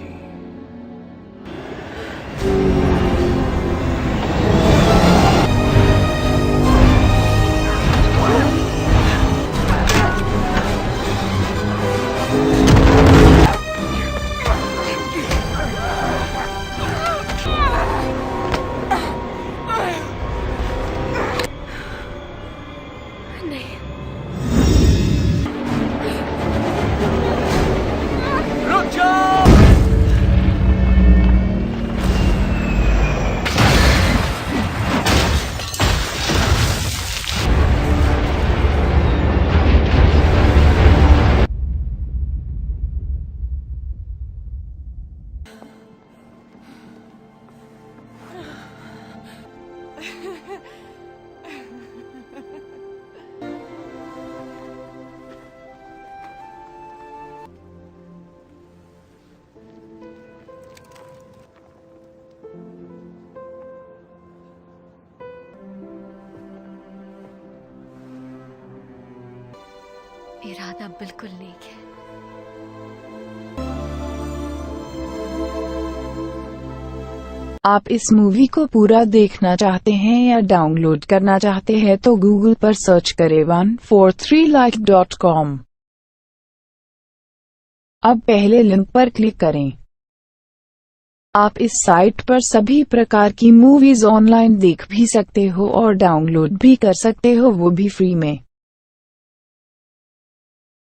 इरादा बिल्कुल नेक है। आप इस मूवी को पूरा देखना चाहते हैं या डाउनलोड करना चाहते हैं तो गूगल पर सर्च करें 143like.com। अब पहले लिंक पर क्लिक करें। आप इस साइट पर सभी प्रकार की मूवीज ऑनलाइन देख भी सकते हो और डाउनलोड भी कर सकते हो, वो भी फ्री में।